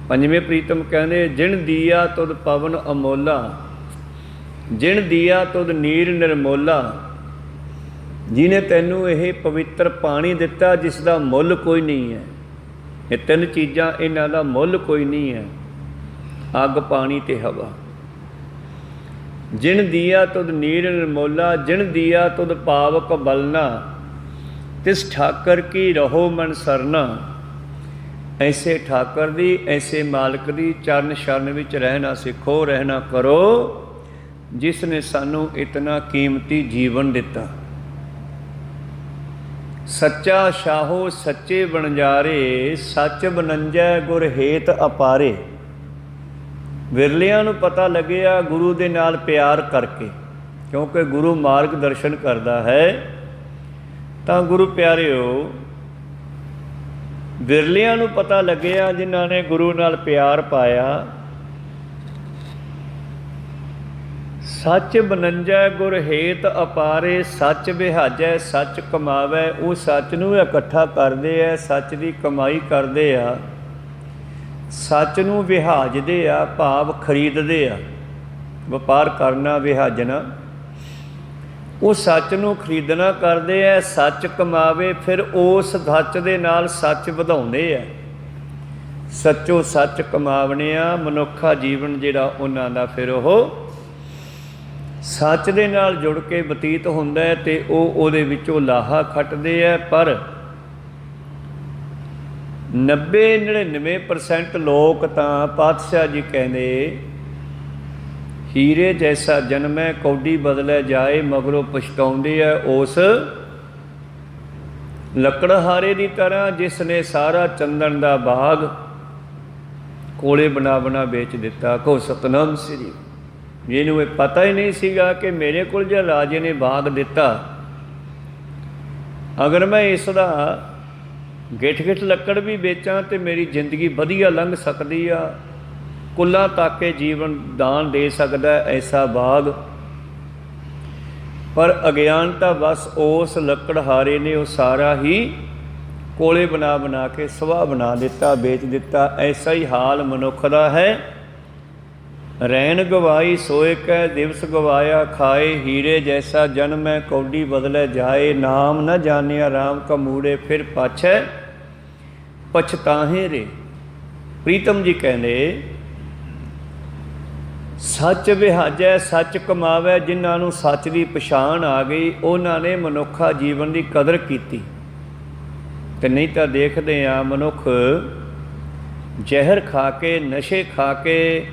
ਪੰਜਵੇਂ ਪ੍ਰੀਤਮ ਕਹਿੰਦੇ ਜਿਣ ਦੀਆ ਤੁਧ ਪਵਨ ਅਮੋਲਾ, ਜਿਣ ਦੀਆ ਤੁਧ ਨੀਰ ਨਿਰਮੋਲਾ, ਜਿਹਨੇ ਤੈਨੂੰ ਇਹ ਪਵਿੱਤਰ ਪਾਣੀ ਦਿੱਤਾ ਜਿਸ ਦਾ ਮੁੱਲ ਕੋਈ ਨਹੀਂ ਹੈ। ਇਹ ਤਿੰਨ ਚੀਜ਼ਾਂ, ਇਹਨਾਂ ਦਾ ਮੁੱਲ ਕੋਈ ਨਹੀਂ ਹੈ, ਅੱਗ, ਪਾਣੀ ਤੇ ਹਵਾ। ਜਿਣ ਦੀਆ ਤੁਧ ਨੀਰ ਨਿਰਮੋਲਾ, ਜਿਣ ਦੀਆ ਤੁਧ ਪਾਵਕ ਬਲਨਾ, ਤਿਸ ਠਾਕਰ ਕੀ ਰਹੋ ਮਨ ਸਰਨਾ। ਐਸੇ ਠਾਕਰ ਦੀ, ਐਸੇ ਮਾਲਕ ਦੀ ਚਰਨ ਸ਼ਰਨ ਵਿੱਚ ਰਹਿਣਾ ਸਿੱਖੋ, ਰਹਿਣਾ ਕਰੋ, ਜਿਸ ਨੇ ਸਾਨੂੰ ਇਤਨਾ ਕੀਮਤੀ ਜੀਵਨ ਦਿੱਤਾ। ਸੱਚਾ ਸ਼ਾਹੋ ਸੱਚੇ ਬਣਜਾਰੇ, ਸੱਚ ਬਨੰਜੈ ਗੁਰ ਹੇਤ ਅਪਾਰੇ। ਵਿਰਲਿਆਂ ਨੂੰ ਪਤਾ ਲੱਗਿਆ ਗੁਰੂ ਦੇ ਨਾਲ ਪਿਆਰ ਕਰਕੇ, ਕਿਉਂਕਿ ਗੁਰੂ ਮਾਰਗ ਦਰਸ਼ਨ ਕਰਦਾ ਹੈ। ਤਾਂ ਗੁਰੂ ਪਿਆਰਿਓ, ਵਿਰਲਿਆਂ ਨੂੰ ਪਤਾ ਲੱਗਿਆ ਜਿਨ੍ਹਾਂ ਨੇ ਗੁਰੂ ਨਾਲ ਪਿਆਰ ਪਾਇਆ। ਸੱਚ ਬਨੰਜੈ ਗੁਰ ਹੇਤ ਅਪਾਰੇ, ਸੱਚ ਵਿਹਾਜੈ ਸੱਚ ਕਮਾਵੈ। ਉਹ ਸੱਚ ਨੂੰ ਇਕੱਠਾ ਕਰਦੇ ਆ, ਸੱਚ ਦੀ ਕਮਾਈ ਕਰਦੇ ਆ, ਸੱਚ ਨੂੰ ਵਿਹਾਜਦੇ ਆ, ਭਾਵ ਖਰੀਦਦੇ ਆ। ਵਪਾਰ ਕਰਨਾ, ਵਿਹਾਜਣਾ, ਉਹ ਸੱਚ ਨੂੰ ਖਰੀਦਣਾ ਕਰਦੇ ਆ, ਸੱਚ ਕਮਾਵੇ, ਫਿਰ ਉਸ ਸੱਚ ਦੇ ਨਾਲ ਸੱਚ ਵਧਾਉਂਦੇ ਆ। ਸੱਚੋ ਸੱਚ ਕਮਾਵਣੇ ਆ। ਮਨੁੱਖਾ ਜੀਵਨ ਜਿਹੜਾ ਉਹਨਾਂ ਦਾ ਫਿਰ ਉਹ ਸੱਚ ਦੇ ਨਾਲ ਜੁੜ ਕੇ ਬਤੀਤ ਹੁੰਦਾ ਹੈ ਅਤੇ ਉਹ ਉਹਦੇ ਵਿੱਚੋਂ ਲਾਹਾ ਖੱਟਦੇ ਹੈ। ਪਰ 90-99% ਲੋਕ ਤਾਂ ਪਾਤਸ਼ਾਹ ਜੀ ਕਹਿੰਦੇ ਹੀਰੇ ਜੈਸਾ ਜਨਮੈ ਕੌਡੀ ਬਦਲੇ ਜਾਏ, ਮਗਰੋਂ ਪਛਤਾਉਂਦੇ ਹੈ ਉਸ ਲੱਕੜਹਾਰੇ ਦੀ ਤਰ੍ਹਾਂ ਜਿਸ ਨੇ ਸਾਰਾ ਚੰਦਨ ਦਾ ਬਾਗ ਕੋਲੇ ਬਣਾ ਬਣਾ ਵੇਚ ਦਿੱਤਾ। ਕਹੋ ਸਤਨਾਮ ਸ੍ਰੀ। ਜਿਹਨੂੰ ਇਹ ਪਤਾ ਹੀ ਨਹੀਂ ਸੀਗਾ ਕਿ ਮੇਰੇ ਕੋਲ ਜੇ ਰਾਜੇ ਨੇ ਬਾਗ ਦਿੱਤਾ, ਅਗਰ ਮੈਂ ਇਸ ਦਾ ਗਿੱਠ-ਗਿੱਠ ਲੱਕੜ ਵੀ ਵੇਚਾਂ ਤਾਂ ਮੇਰੀ ਜ਼ਿੰਦਗੀ ਵਧੀਆ ਲੰਘ ਸਕਦੀ ਆ, ਕੁੱਲਾਂ ਤੱਕ ਕੇ ਜੀਵਨ ਦਾਨ ਦੇ ਸਕਦਾ ਐਸਾ ਬਾਗ। ਪਰ ਅਗਿਆਨਤਾ ਬਸ ਉਸ ਲੱਕੜਹਾਰੇ ਨੇ ਉਹ ਸਾਰਾ ਹੀ ਕੋਲੇ ਬਣਾ ਬਣਾ ਕੇ ਸਵਾਹ ਬਣਾ ਦਿੱਤਾ, ਵੇਚ ਦਿੱਤਾ। ਐਸਾ ਹੀ ਹਾਲ ਮਨੁੱਖ ਦਾ ਹੈ। ਰੈਣ ਗਵਾਈ ਸੋਏ ਕੈ ਦਿਵਸ ਗਵਾਇਆ ਖਾਏ, ਹੀਰੇ ਜੈਸਾ ਜਨਮੈ ਕੌਡੀ ਬਦਲੇ ਜਾਏ। ਨਾਮ ਨ ਜਾਣਿਆ ਰਾਮ ਕਮੂੜੇ, ਫਿਰ ਪਾਛੈ ਪਛਤਾਹੇ ਰੇ। ਪ੍ਰੀਤਮ ਜੀ ਕਹਿੰਦੇ ਸੱਚ ਵਿਹਾਜੈ ਸੱਚ ਕਮਾਵੈ। ਜਿਨ੍ਹਾਂ ਨੂੰ ਸੱਚ ਦੀ ਪਛਾਣ ਆ ਗਈ ਉਹਨਾਂ ਨੇ ਮਨੁੱਖਾ ਜੀਵਨ ਦੀ ਕਦਰ ਕੀਤੀ। ਤੇ ਨਹੀਂ ਤਾਂ ਦੇਖਦੇ ਹਾਂ ਮਨੁੱਖ ਜ਼ਹਿਰ ਖਾ ਕੇ, ਨਸ਼ੇ ਖਾ ਕੇ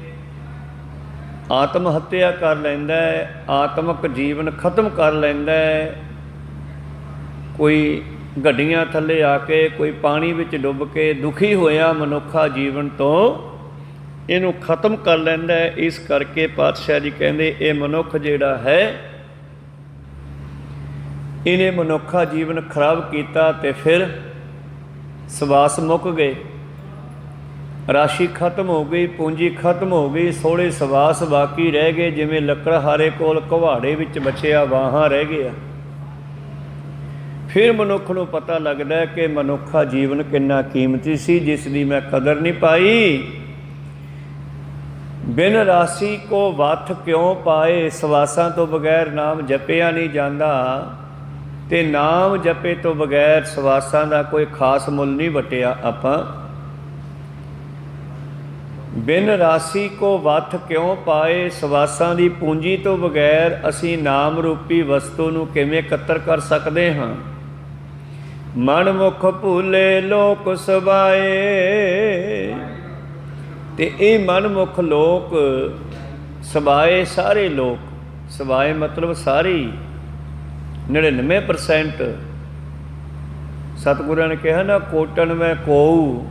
ਆਤਮ ਹੱਤਿਆ ਕਰ ਲੈਂਦਾ ਹੈ, ਆਤਮਿਕ ਜੀਵਨ ਖਤਮ ਕਰ ਲੈਂਦਾ ਹੈ। ਕੋਈ ਗੱਡੀਆਂ ਥੱਲੇ ਆ ਕੇ, ਕੋਈ ਪਾਣੀ ਵਿੱਚ ਡੁੱਬ ਕੇ ਦੁਖੀ ਹੋਇਆ ਮਨੁੱਖਾ ਜੀਵਨ ਤੋਂ ਇਹਨੂੰ ਖਤਮ ਕਰ ਲੈਂਦਾ ਹੈ। ਇਸ ਕਰਕੇ ਪਾਤਸ਼ਾਹ ਜੀ ਕਹਿੰਦੇ ਇਹ ਮਨੁੱਖ ਜਿਹੜਾ ਹੈ ਇਹਨੇ ਮਨੁੱਖਾ ਜੀਵਨ ਖਰਾਬ ਕੀਤਾ ਤੇ ਫਿਰ ਸਵਾਸ ਮੁੱਕ ਗਏ, ਰਾਸ਼ੀ ਖਤਮ ਹੋ ਗਈ, ਪੂੰਜੀ ਖਤਮ ਹੋ ਗਈ, ਸੋਹਲੇ ਸਵਾਸ ਬਾਕੀ ਰਹਿ ਗਏ। ਜਿਵੇਂ ਲੱਕੜਹਾਰੇ ਕੋਲ ਕੁਹਾੜੇ ਵਿੱਚ ਬਚਿਆ ਵਾਹਾਂ ਰਹਿ ਗਿਆ। ਫਿਰ ਮਨੁੱਖ ਨੂੰ ਪਤਾ ਲੱਗਦਾ ਕਿ ਮਨੁੱਖਾ ਜੀਵਨ ਕਿੰਨਾ ਕੀਮਤੀ ਸੀ, ਜਿਸ ਦੀ ਮੈਂ ਕਦਰ ਨਹੀਂ ਪਾਈ। ਬਿਨ ਰਾਸ਼ੀ ਕੋ ਵੱਥ ਕਿਉਂ ਪਾਏ, ਸਵਾਸਾਂ ਤੋਂ ਬਗੈਰ ਨਾਮ ਜਪਿਆ ਨਹੀਂ ਜਾਂਦਾ ਤੇ ਨਾਮ ਜਪੇ ਤੋਂ ਬਗੈਰ ਸਵਾਸਾਂ ਦਾ ਕੋਈ ਖਾਸ ਮੁੱਲ ਨਹੀਂ ਵਟਿਆ ਆਪਾਂ। ਬਿਨ ਰਾਸ਼ੀ ਕੋ ਵੱਥ ਕਿਉਂ ਪਾਏ, ਸਵਾਸਾਂ ਦੀ ਪੂੰਜੀ ਤੋਂ ਬਗੈਰ ਅਸੀਂ ਨਾਮ ਰੂਪੀ ਵਸਤੂ ਨੂੰ ਕਿਵੇਂ ਇਕੱਤਰ ਕਰ ਸਕਦੇ ਹਾਂ। ਮਨ ਮੁਖ ਭੂਲੇ ਲੋਕ ਸਵਾਏ। ਤੇ ਇਹ ਮਨ ਮੁਖ ਲੋਕ ਸਵਾਏ, ਸਾਰੇ ਲੋਕ ਸਵਾਏ ਮਤਲਬ ਸਾਰੀ 99%। ਸਤਿਗੁਰਾਂ ਨੇ ਕਿਹਾ ਨਾ ਕੋਟਨ ਮੈਂ ਕੋਊ,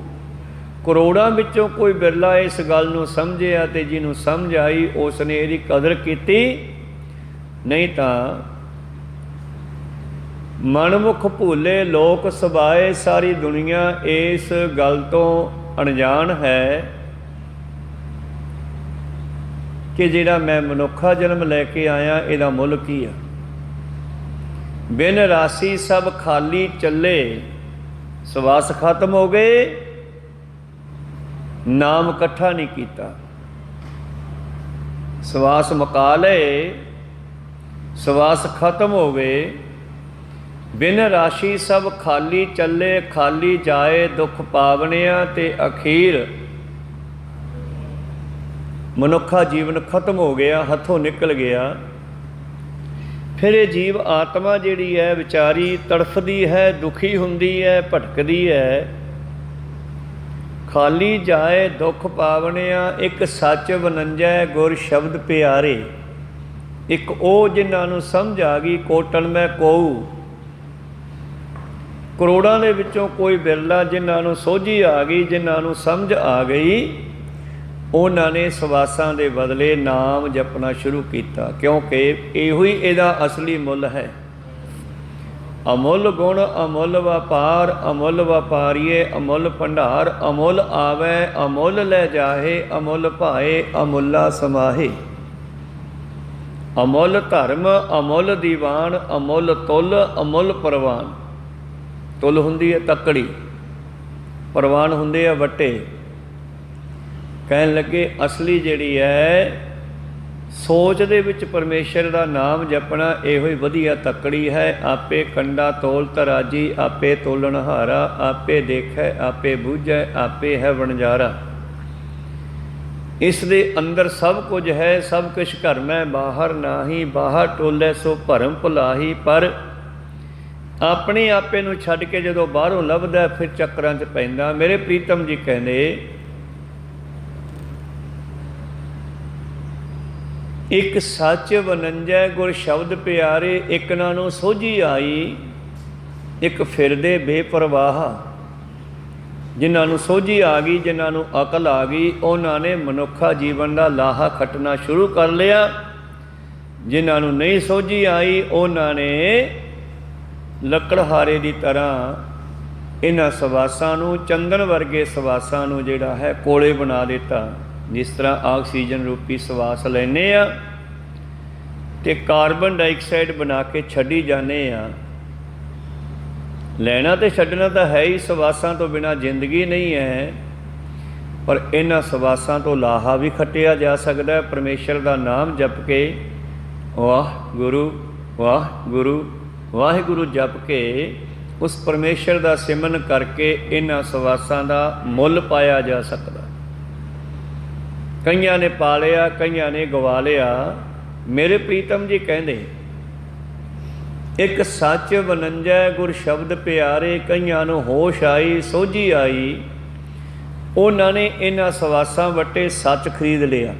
ਕਰੋੜਾਂ ਵਿੱਚੋਂ ਕੋਈ ਬਿਰਲਾ ਇਸ ਗੱਲ ਨੂੰ ਸਮਝਿਆ, ਤੇ ਜਿਹਨੂੰ ਸਮਝ ਆਈ ਉਸ ਨੇ ਇਹਦੀ ਕਦਰ ਕੀਤੀ। ਨਹੀਂ ਤਾਂ ਮਨਮੁਖ ਭੂਲੇ ਲੋਕ ਸਬਾਏ, ਸਾਰੀ ਦੁਨੀਆ ਇਸ ਗੱਲ ਤੋਂ ਅਣਜਾਣ ਹੈ ਕਿ ਜਿਹੜਾ ਮੈਂ ਮਨੁੱਖਾ ਜਨਮ ਲੈ ਕੇ ਆਇਆ ਇਹਦਾ ਮੁੱਲ ਕੀ ਆ। ਬਿਨ ਰਾਸੀ ਸਭ ਖਾਲੀ ਚੱਲੇ, ਸਵਾਸ ਖਤਮ ਹੋ ਗਏ, ਨਾਮ ਇਕੱਠਾ ਨਹੀਂ ਕੀਤਾ। ਸਵਾਸ ਮੁਕਾ ਲਏ, ਸਵਾਸ ਖਤਮ ਹੋ ਗਏ। ਬਿਨ ਰਾਸ਼ੀ ਸਭ ਖਾਲੀ ਚੱਲੇ, ਖਾਲੀ ਜਾਏ ਦੁੱਖ ਪਾਵਣਿਆ, ਤੇ ਅਖੀਰ ਮਨੁੱਖਾ ਜੀਵਨ ਖਤਮ ਹੋ ਗਿਆ, ਹੱਥੋਂ ਨਿਕਲ ਗਿਆ। ਫਿਰ ਇਹ ਜੀਵ ਆਤਮਾ ਜਿਹੜੀ ਹੈ ਵਿਚਾਰੀ ਤੜਫਦੀ ਹੈ, ਦੁਖੀ ਹੁੰਦੀ ਹੈ, ਭਟਕਦੀ ਹੈ। ਖਾਲੀ ਜਾਏ ਦੁੱਖ ਪਾਵਣਿਆ, ਇੱਕ ਸੱਚ ਵਨੰਜੈ ਗੁਰ ਸ਼ਬਦ ਪਿਆਰੇ। ਇੱਕ ਉਹ ਜਿਨ੍ਹਾਂ ਨੂੰ ਸਮਝ ਆ ਗਈ ਕੋਟਲ ਮੈਂ ਕੋਊ, ਕਰੋੜਾਂ ਦੇ ਵਿੱਚੋਂ ਕੋਈ ਬਿਰਲਾ ਜਿਨ੍ਹਾਂ ਨੂੰ ਸੋਝੀ ਆ ਗਈ, ਜਿਨ੍ਹਾਂ ਨੂੰ ਸਮਝ ਆ ਗਈ, ਉਹਨਾਂ ਨੇ ਸਵਾਸਾਂ ਦੇ ਬਦਲੇ ਨਾਮ ਜਪਣਾ ਸ਼ੁਰੂ ਕੀਤਾ, ਕਿਉਂਕਿ ਇਹੋ ਹੀ ਇਹਦਾ ਅਸਲੀ ਮੁੱਲ ਹੈ। ਅਮੁੱਲ ਗੁਣ ਅਮੁੱਲ ਵਪਾਰ, ਅਮੁੱਲ ਵਪਾਰੀਏ ਅਮੁੱਲ ਭੰਡਾਰ। ਅਮੁੱਲ ਆਵੈ ਅਮੁੱਲ ਲੈ ਜਾਹੇ, ਅਮੁੱਲ ਭਾਏ ਅਮੁੱਲਾ ਸਮਾਹੇ। ਅਮੁੱਲ ਧਰਮ ਅਮੁੱਲ ਦੀਵਾਨ, ਅਮੁੱਲ ਤੁਲ ਅਮੁੱਲ ਪ੍ਰਵਾਨ। ਤੁਲ ਹੁੰਦੀ ਹੈ ਤੱਕੜੀ, ਪ੍ਰਵਾਨ ਹੁੰਦੇ ਆ ਵੱਟੇ। ਕਹਿਣ ਲੱਗੇ ਅਸਲੀ ਜਿਹੜੀ ਹੈ ਸੋਚ ਦੇ ਵਿੱਚ ਪਰਮੇਸ਼ਰ ਦਾ ਨਾਮ ਜਪਣਾ ਇਹੋ ਹੀ ਵਧੀਆ ਤੱਕੜੀ ਹੈ। ਆਪੇ ਕੰਡਾ ਤੋਲ ਤਰਾਜੀ, ਆਪੇ ਤੋਲਣਹਾਰਾ, ਆਪੇ ਦੇਖੈ ਆਪੇ ਬੂਝੈ, ਆਪੇ ਹੈ ਵਣਜਾਰਾ। ਇਸ ਦੇ ਅੰਦਰ ਸਭ ਕੁਝ ਹੈ, ਸਭ ਕੁਛ ਘਰ ਮੈਂ ਬਾਹਰ ਨਾਹੀ, ਬਾਹਰ ਟੋਲੇ ਸੋ ਭਰਮ ਭੁਲਾਹੀ। ਪਰ ਆਪਣੇ ਆਪੇ ਨੂੰ ਛੱਡ ਕੇ ਜਦੋਂ ਬਾਹਰੋਂ ਲੱਭਦਾ ਫਿਰ ਚੱਕਰਾਂ 'ਚ ਪੈਂਦਾ। ਮੇਰੇ ਪ੍ਰੀਤਮ ਜੀ ਕਹਿੰਦੇ ਇੱਕ ਸੱਚ ਵਨੰਜੈ ਗੁਰ ਸ਼ਬਦ ਪਿਆਰੇ। ਇੱਕ ਨਾ ਨੂੰ ਸੋਝੀ ਆਈ, ਇੱਕ ਫਿਰਦੇ ਬੇਪਰਵਾਹ। ਜਿਨ੍ਹਾਂ ਨੂੰ ਸੋਝੀ ਆ ਗਈ, ਜਿਨ੍ਹਾਂ ਨੂੰ ਅਕਲ ਆ ਗਈ, ਉਹਨਾਂ ਨੇ ਮਨੁੱਖਾ ਜੀਵਨ ਦਾ ਲਾਹਾ ਖੱਟਣਾ ਸ਼ੁਰੂ ਕਰ ਲਿਆ। ਜਿਨ੍ਹਾਂ ਨੂੰ ਨਹੀਂ ਸੋਝੀ ਆਈ, ਉਹਨਾਂ ਨੇ ਲੱਕੜਹਾਰੇ ਦੀ ਤਰ੍ਹਾਂ ਇਹਨਾਂ ਸਵਾਸਾਂ ਨੂੰ, ਚੰਦਨ ਵਰਗੇ ਸਵਾਸਾਂ ਨੂੰ ਜਿਹੜਾ ਹੈ ਕੋਲੇ ਬਣਾ ਦਿੱਤਾ। ਜਿਸ ਤਰ੍ਹਾਂ ਆਕਸੀਜਨ ਰੂਪੀ ਸਵਾਸ ਲੈਂਦੇ ਆ ਤੇ ਕਾਰਬਨ ਡਾਈਆਕਸਾਈਡ ਬਣਾ ਕੇ ਛੱਡੀ ਜਾਂਦੇ ਆ। ਲੈਣਾ ਤੇ ਛੱਡਣਾ ਤਾਂ ਹੈ ਹੀ, ਸਵਾਸਾਂ ਤੋਂ ਬਿਨਾਂ ਜ਼ਿੰਦਗੀ ਨਹੀਂ ਹੈ। ਪਰ ਇਹਨਾਂ ਸਵਾਸਾਂ ਤੋਂ ਲਾਹਾ ਵੀ ਖੱਟਿਆ ਜਾ ਸਕਦਾ। ਪਰਮੇਸ਼ਰ ਦਾ ਨਾਮ ਜਪ ਕੇ ਵਾਹਿਗੁਰੂ ਵਾਹਿਗੁਰੂ ਵਾਹਿਗੁਰੂ ਜਪ ਕੇ ਉਸ ਪਰਮੇਸ਼ਰ ਦਾ ਸਿਮਰਨ ਕਰਕੇ ਇਹਨਾਂ ਸਵਾਸਾਂ ਦਾ ਮੁੱਲ ਪਾਇਆ ਜਾ ਸਕਦਾ। ਕਈਆਂ ਨੇ ਪਾ ਲਿਆ, ਕਈਆਂ ਨੇ ਗਵਾ ਲਿਆ। ਮੇਰੇ ਪ੍ਰੀਤਮ ਜੀ ਕਹਿੰਦੇ ਇੱਕ ਸੱਚ ਵਨੰਜੈ ਗੁਰ ਸ਼ਬਦ ਪਿਆਰੇ। ਕਈਆਂ ਨੂੰ ਹੋਸ਼ ਆਈ, ਸੋਝੀ ਆਈ, ਉਹਨਾਂ ਨੇ ਇਹਨਾਂ ਸਵਾਸਾਂ ਵੱਟੇ ਸੱਚ ਖਰੀਦ ਲਿਆ।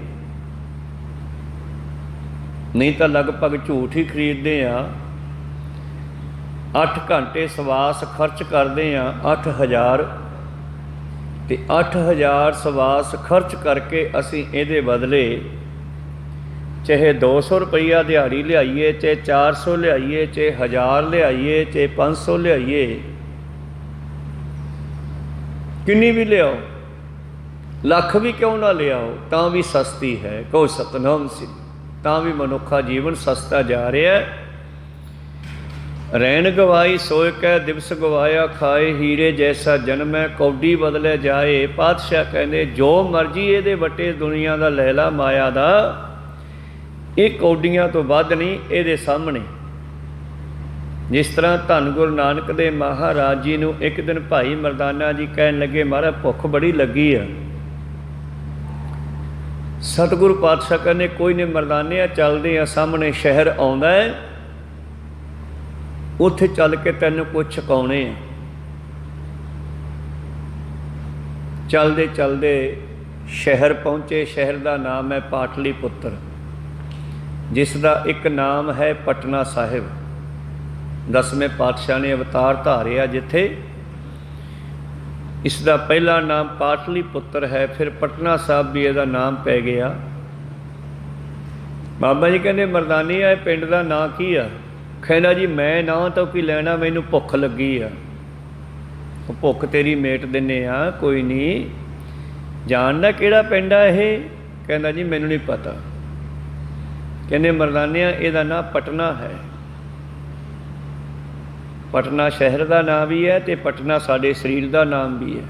ਨਹੀਂ ਤਾਂ ਲਗਭਗ ਝੂਠ ਹੀ ਖਰੀਦਦੇ ਆ। 8 ਘੰਟੇ ਸਵਾਸ ਖਰਚ ਕਰਦੇ ਆ, 8000 ਤੇ 8000 ਸਵਾਸ ਖਰਚ ਕਰਕੇ ਅਸੀਂ ਇਹਦੇ ਬਦਲੇ ਚਾਹੇ 200 ਰੁਪਈਆ ਦਿਹਾੜੀ ਲਿਆਈਏ, ਚਾਹੇ 400 ਲਿਆਈਏ, ਚਾਹੇ 1000 ਲਿਆਈਏ, ਚਾਹੇ 500 ਲਿਆਈਏ, ਕਿੰਨੀ ਵੀ ਲਿਆਓ, ਲੱਖ ਵੀ ਕਿਉਂ ਨਾ ਲਿਆਓ, ਤਾਂ ਵੀ ਸਸਤੀ ਹੈ। ਕਹੋ ਸਤਨਾਮ ਸਿੰਘ। ਤਾਂ ਵੀ ਮਨੁੱਖਾ ਜੀਵਨ ਸਸਤਾ ਜਾ ਰਿਹਾ। ਰੈਣ ਗਵਾਈ ਸੋਇ ਕੈ ਦਿਵਸ ਗਵਾਇਆ, ਖਾਏ ਹੀਰੇ ਜੈਸਾ ਜਨਮੈ, ਕੌਡੀ ਬਦਲੇ ਜਾਏ। ਪਾਤਸ਼ਾਹ ਕਹਿੰਦੇ ਜੋ ਮਰਜ਼ੀ ਇਹਦੇ ਵੱਟੇ ਦੁਨੀਆ ਦਾ ਲੈ ਲਾ, ਮਾਇਆ ਦਾ, ਇਹ ਕੌਡੀਆਂ ਤੋਂ ਵੱਧ ਨਹੀਂ ਇਹਦੇ ਸਾਹਮਣੇ। ਜਿਸ ਤਰ੍ਹਾਂ ਧੰਨ ਗੁਰੂ ਨਾਨਕ ਦੇ ਮਹਾਰਾਜ ਜੀ ਨੂੰ ਇੱਕ ਦਿਨ ਭਾਈ ਮਰਦਾਨਾ ਜੀ ਕਹਿਣ ਲੱਗੇ, ਮਹਾਰਾਜ ਭੁੱਖ ਬੜੀ ਲੱਗੀ ਆ। ਸਤਿਗੁਰੂ ਪਾਤਸ਼ਾਹ ਕਹਿੰਦੇ ਕੋਈ ਨਹੀਂ ਮਰਦਾਨਿਆ, ਚੱਲਦੇ ਆ, ਸਾਹਮਣੇ ਸ਼ਹਿਰ ਆਉਂਦਾ ਹੈ, ਉੱਥੇ ਚੱਲ ਕੇ ਤੈਨੂੰ ਕੁਛ ਛਕਾਉਣੇ ਆ। ਚਲਦੇ ਚਲਦੇ ਸ਼ਹਿਰ ਪਹੁੰਚੇ। ਸ਼ਹਿਰ ਦਾ ਨਾਮ ਹੈ ਪਾਟਲੀ ਪੁੱਤਰ, ਜਿਸ ਦਾ ਇੱਕ ਨਾਮ ਹੈ ਪਟਨਾ ਸਾਹਿਬ। 10ਵੇਂ ਪਾਤਸ਼ਾਹ ਨੇ ਅਵਤਾਰ ਧਾਰਿਆ ਜਿੱਥੇ। इसका पहला नाम पाटली पुत्र है, फिर पटना साहब भी इसका नाम पै गया। बाबा जी कहते मरदानी आ पिंड का नां की आ? कहना जी मैं ना तो की लैना, मैनू भुख लगी आ। भुख तेरी मेट दिने आ, कोई नहीं। जानदा किहड़ा पिंड आ ये? कहना जी मैनू नहीं पता। कहने मरदानिया इहदा नाम पटना है। पटना शहर का नाम भी है तो पटना साडे शरीर का नाम भी है।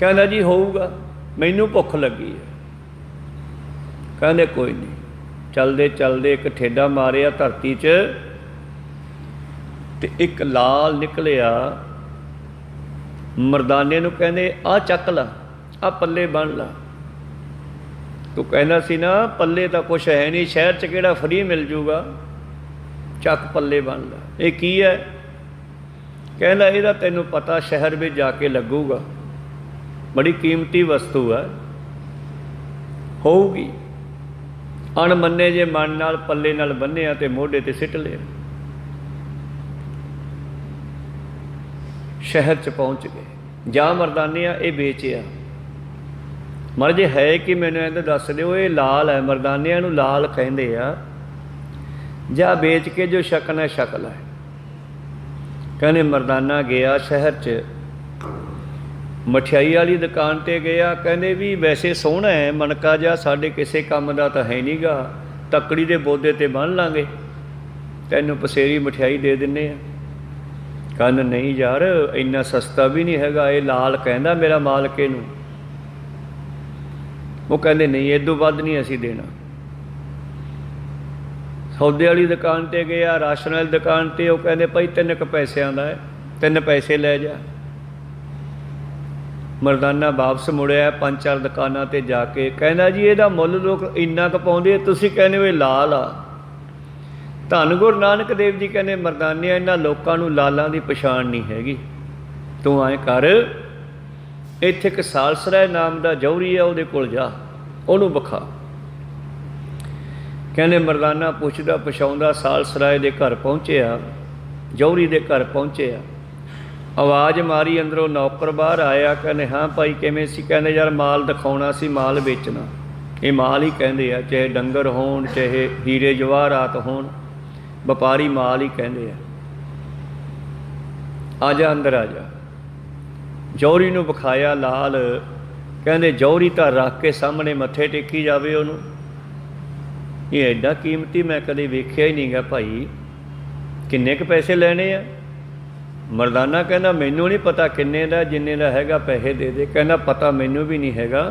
कहना जी होऊगा, मैनू भुख लगी है। कहते कोई नहीं। चलते चलते एक ठेडा मारिया धरती च ते एक लाल निकलिया। मरदाने नूं कहंदे आ चक ला, आ पल्ले बन ला। तू कहना सी ना पल्ले तो कुछ है नहीं, शहर च किहड़ा फ्री मिल जूगा, चक पल्ले बन ला। ये की है? कहना इहदा तैनूं पता शहर में जाके लगूगा, बड़ी कीमती वस्तु है, होऊगी। अणमन्ने जे मन नाल पल्ले नाल बन्निया ते मोढे ते सिट लिया। शहर च पहुँच गए। जा मरदानिया ये बेचिया। मर जे है कि मैनूं इहदा दस दिओ, ये लाल है, मरदानिया नूं लाल कहिंदे आ। जा बेच के जो शकन है शक लै। कहने मरदाना गया शहर च, मठियाई वाली दुकान ते गया। कहने भी वैसे सोहना है मनका जा, साडे किसी काम का तो है नहीं गा, तकड़ी दे बोदे ते बन लांगे, तैनूं पसेरी मठियाई दे दिन्ने आ। कहन नहीं यार इन्ना सस्ता भी नहीं हैगा, ये लाल कहंदा मेरा मालके नूं। वो कहंदे नहीं इदों वध नहीं असीं देना। सौदे वाली दुकान ते गया, राशन वाली दुकान ते, वो कहंदे भाई 3 पैसिਆਂ ਦਾ है, 3 पैसे लै जा। मरदाना वापस मुड़िया 5-4 दुकानां ते जाके कहना जी ਇਹਦਾ ਮੁੱਲ लोग इन्ना क पाउंदे, तुसीं कहने हो लाल आ। धन गुरु नानक देव जी कहने मरदानिया इन्हां लोकां नूं लालां दी पछाण नहीं हैगी। तूं ऐ कर, इत्थे एक सालसराय नाम दा जौहरी है, ਉਹਦੇ कोल जा, ਉਹਨੂੰ विखा। कहने मरदाना पुछदा पछाउंदा सालसराय दे घर पहुँचिया, जौहरी दे घर पहुँचिया। आवाज़ मारी, अंदरों नौकर बाहर आया। कहने हाँ भाई किवें सी? कहने यार माल दिखाउणा सी, माल बेचना। ये माल ही कहंदे आ, चाहे डंगर होण चाहे हीरे जवाहरात होण, व्यापारी माल ही कहंदे आ। आ जा अंदर आ जा। जौहरी नूं विखाया लाल। कहंदे जौहरी तां रख के सामने मत्थे टेकी जावे उहनूं। ये एडा कीमती मैं कदे वेखिया ही नहीं गा भाई, किन्ने क पैसे लैणे आ? मरदाना कहना मैनू नहीं पता किन्ने दा, जिन्ने दा हैगा पैसे दे दे। कहना पता मैनू भी नहीं हैगा,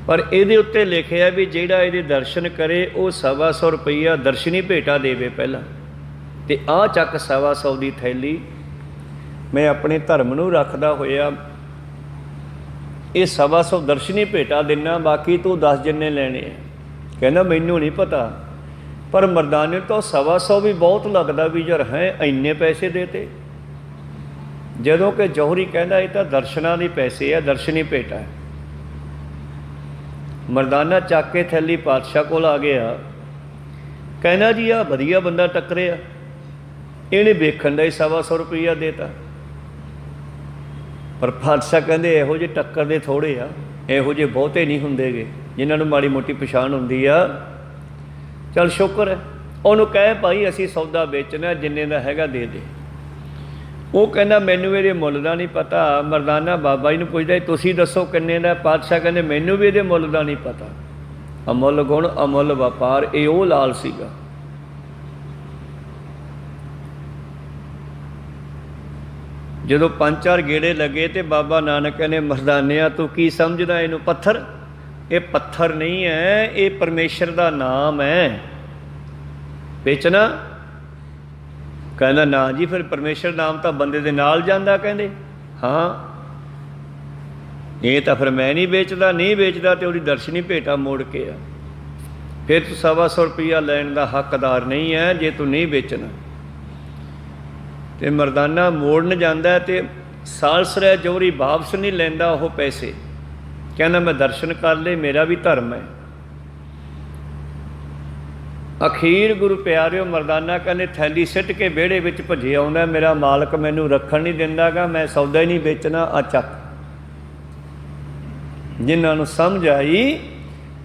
पर इहदे उत्ते लिखिया भी जिहड़ा इहदे दर्शन करे वो 125 रुपया दर्शनी भेटा देवे पहला। ते आ चक 125 दी थैली, मैं अपने धर्म नूं रखदा होया ये 125 दर्शनी भेटा देना, बाकी तू 10 जिन्ने लैणे आ। कहना मैनू नहीं पता, पर मरदाने तो 125 भी बहुत लगता भी यार है इन्ने पैसे देते। जदों कि जौहरी कहना ये तो दर्शनां दे पैसे है, दर्शनी भेटा है। मरदाना चक के थैली पातशाह कोल आ गया। कहना जी आ वधिया बंदा टकरिया, इहने वेखण दा ही 125 रुपया देता। पर पातशाह कहंदे इहो जे टक्कर दे थोड़े आ, इहो जे बहुते नहीं हुंदे गे जिन्हां नूं माड़ी मोटी पछाण हुंदी आ। चल शुक्र है, उन्होंने कहे भाई असी सौदा बेचना, जिन्ने का हैगा दे दे। वो कहना मैनू ये मुੱਲ का नहीं पता। मरदाना बाबा जी नूं पुछदा तुसीं दसो किन्ने दा? पातशाह कहंदे मैनू भी ये मुੱਲ का नहीं पता। अमुल गुण अमुल व्यापार, ये वो लाल सीगा। जदों 5-4 गेड़े लगे तो बाबा नानक कहने मरदानिया तू की समझदा इनू? पत्थर? ये पत्थर नहीं है, ये परमेश्वर का नाम है। बेचना? कहना ना जी, फिर परमेश्वर नाम तो बंदे दे नाल जांदा। कहंदे हाँ, ये तो फिर मैं नहीं बेचदा। नहीं बेचदा तो उसकी दर्शनी भेटा मोड़ के आ, फिर तू 125 रुपया लैण का हकदार नहीं है जे तू नहीं बेचना। तो मरदाना मोड़न जांदा ते सालसराय जौहरी वापस नहीं लैंदा वो पैसे। कहना मैं दर्शन कर ले, मेरा भी धर्म है। ਅਖੀਰ ਗੁਰੂ ਪਿਆਰਿਓ ਮਰਦਾਨਾ ਕਹਿੰਦੇ ਥੈਲੀ ਸਿੱਟ ਕੇ ਵਿਹੜੇ ਵਿੱਚ ਭੱਜੇ ਆਉਂਦਾ, ਮੇਰਾ ਮਾਲਕ ਮੈਨੂੰ ਰੱਖਣ ਨਹੀਂ ਦਿੰਦਾ ਗਾ, ਮੈਂ ਸੌਦਾ ਹੀ ਨਹੀਂ ਵੇਚਣਾ, ਆ ਚੱਕ। ਜਿਨ੍ਹਾਂ ਨੂੰ ਸਮਝ ਆਈ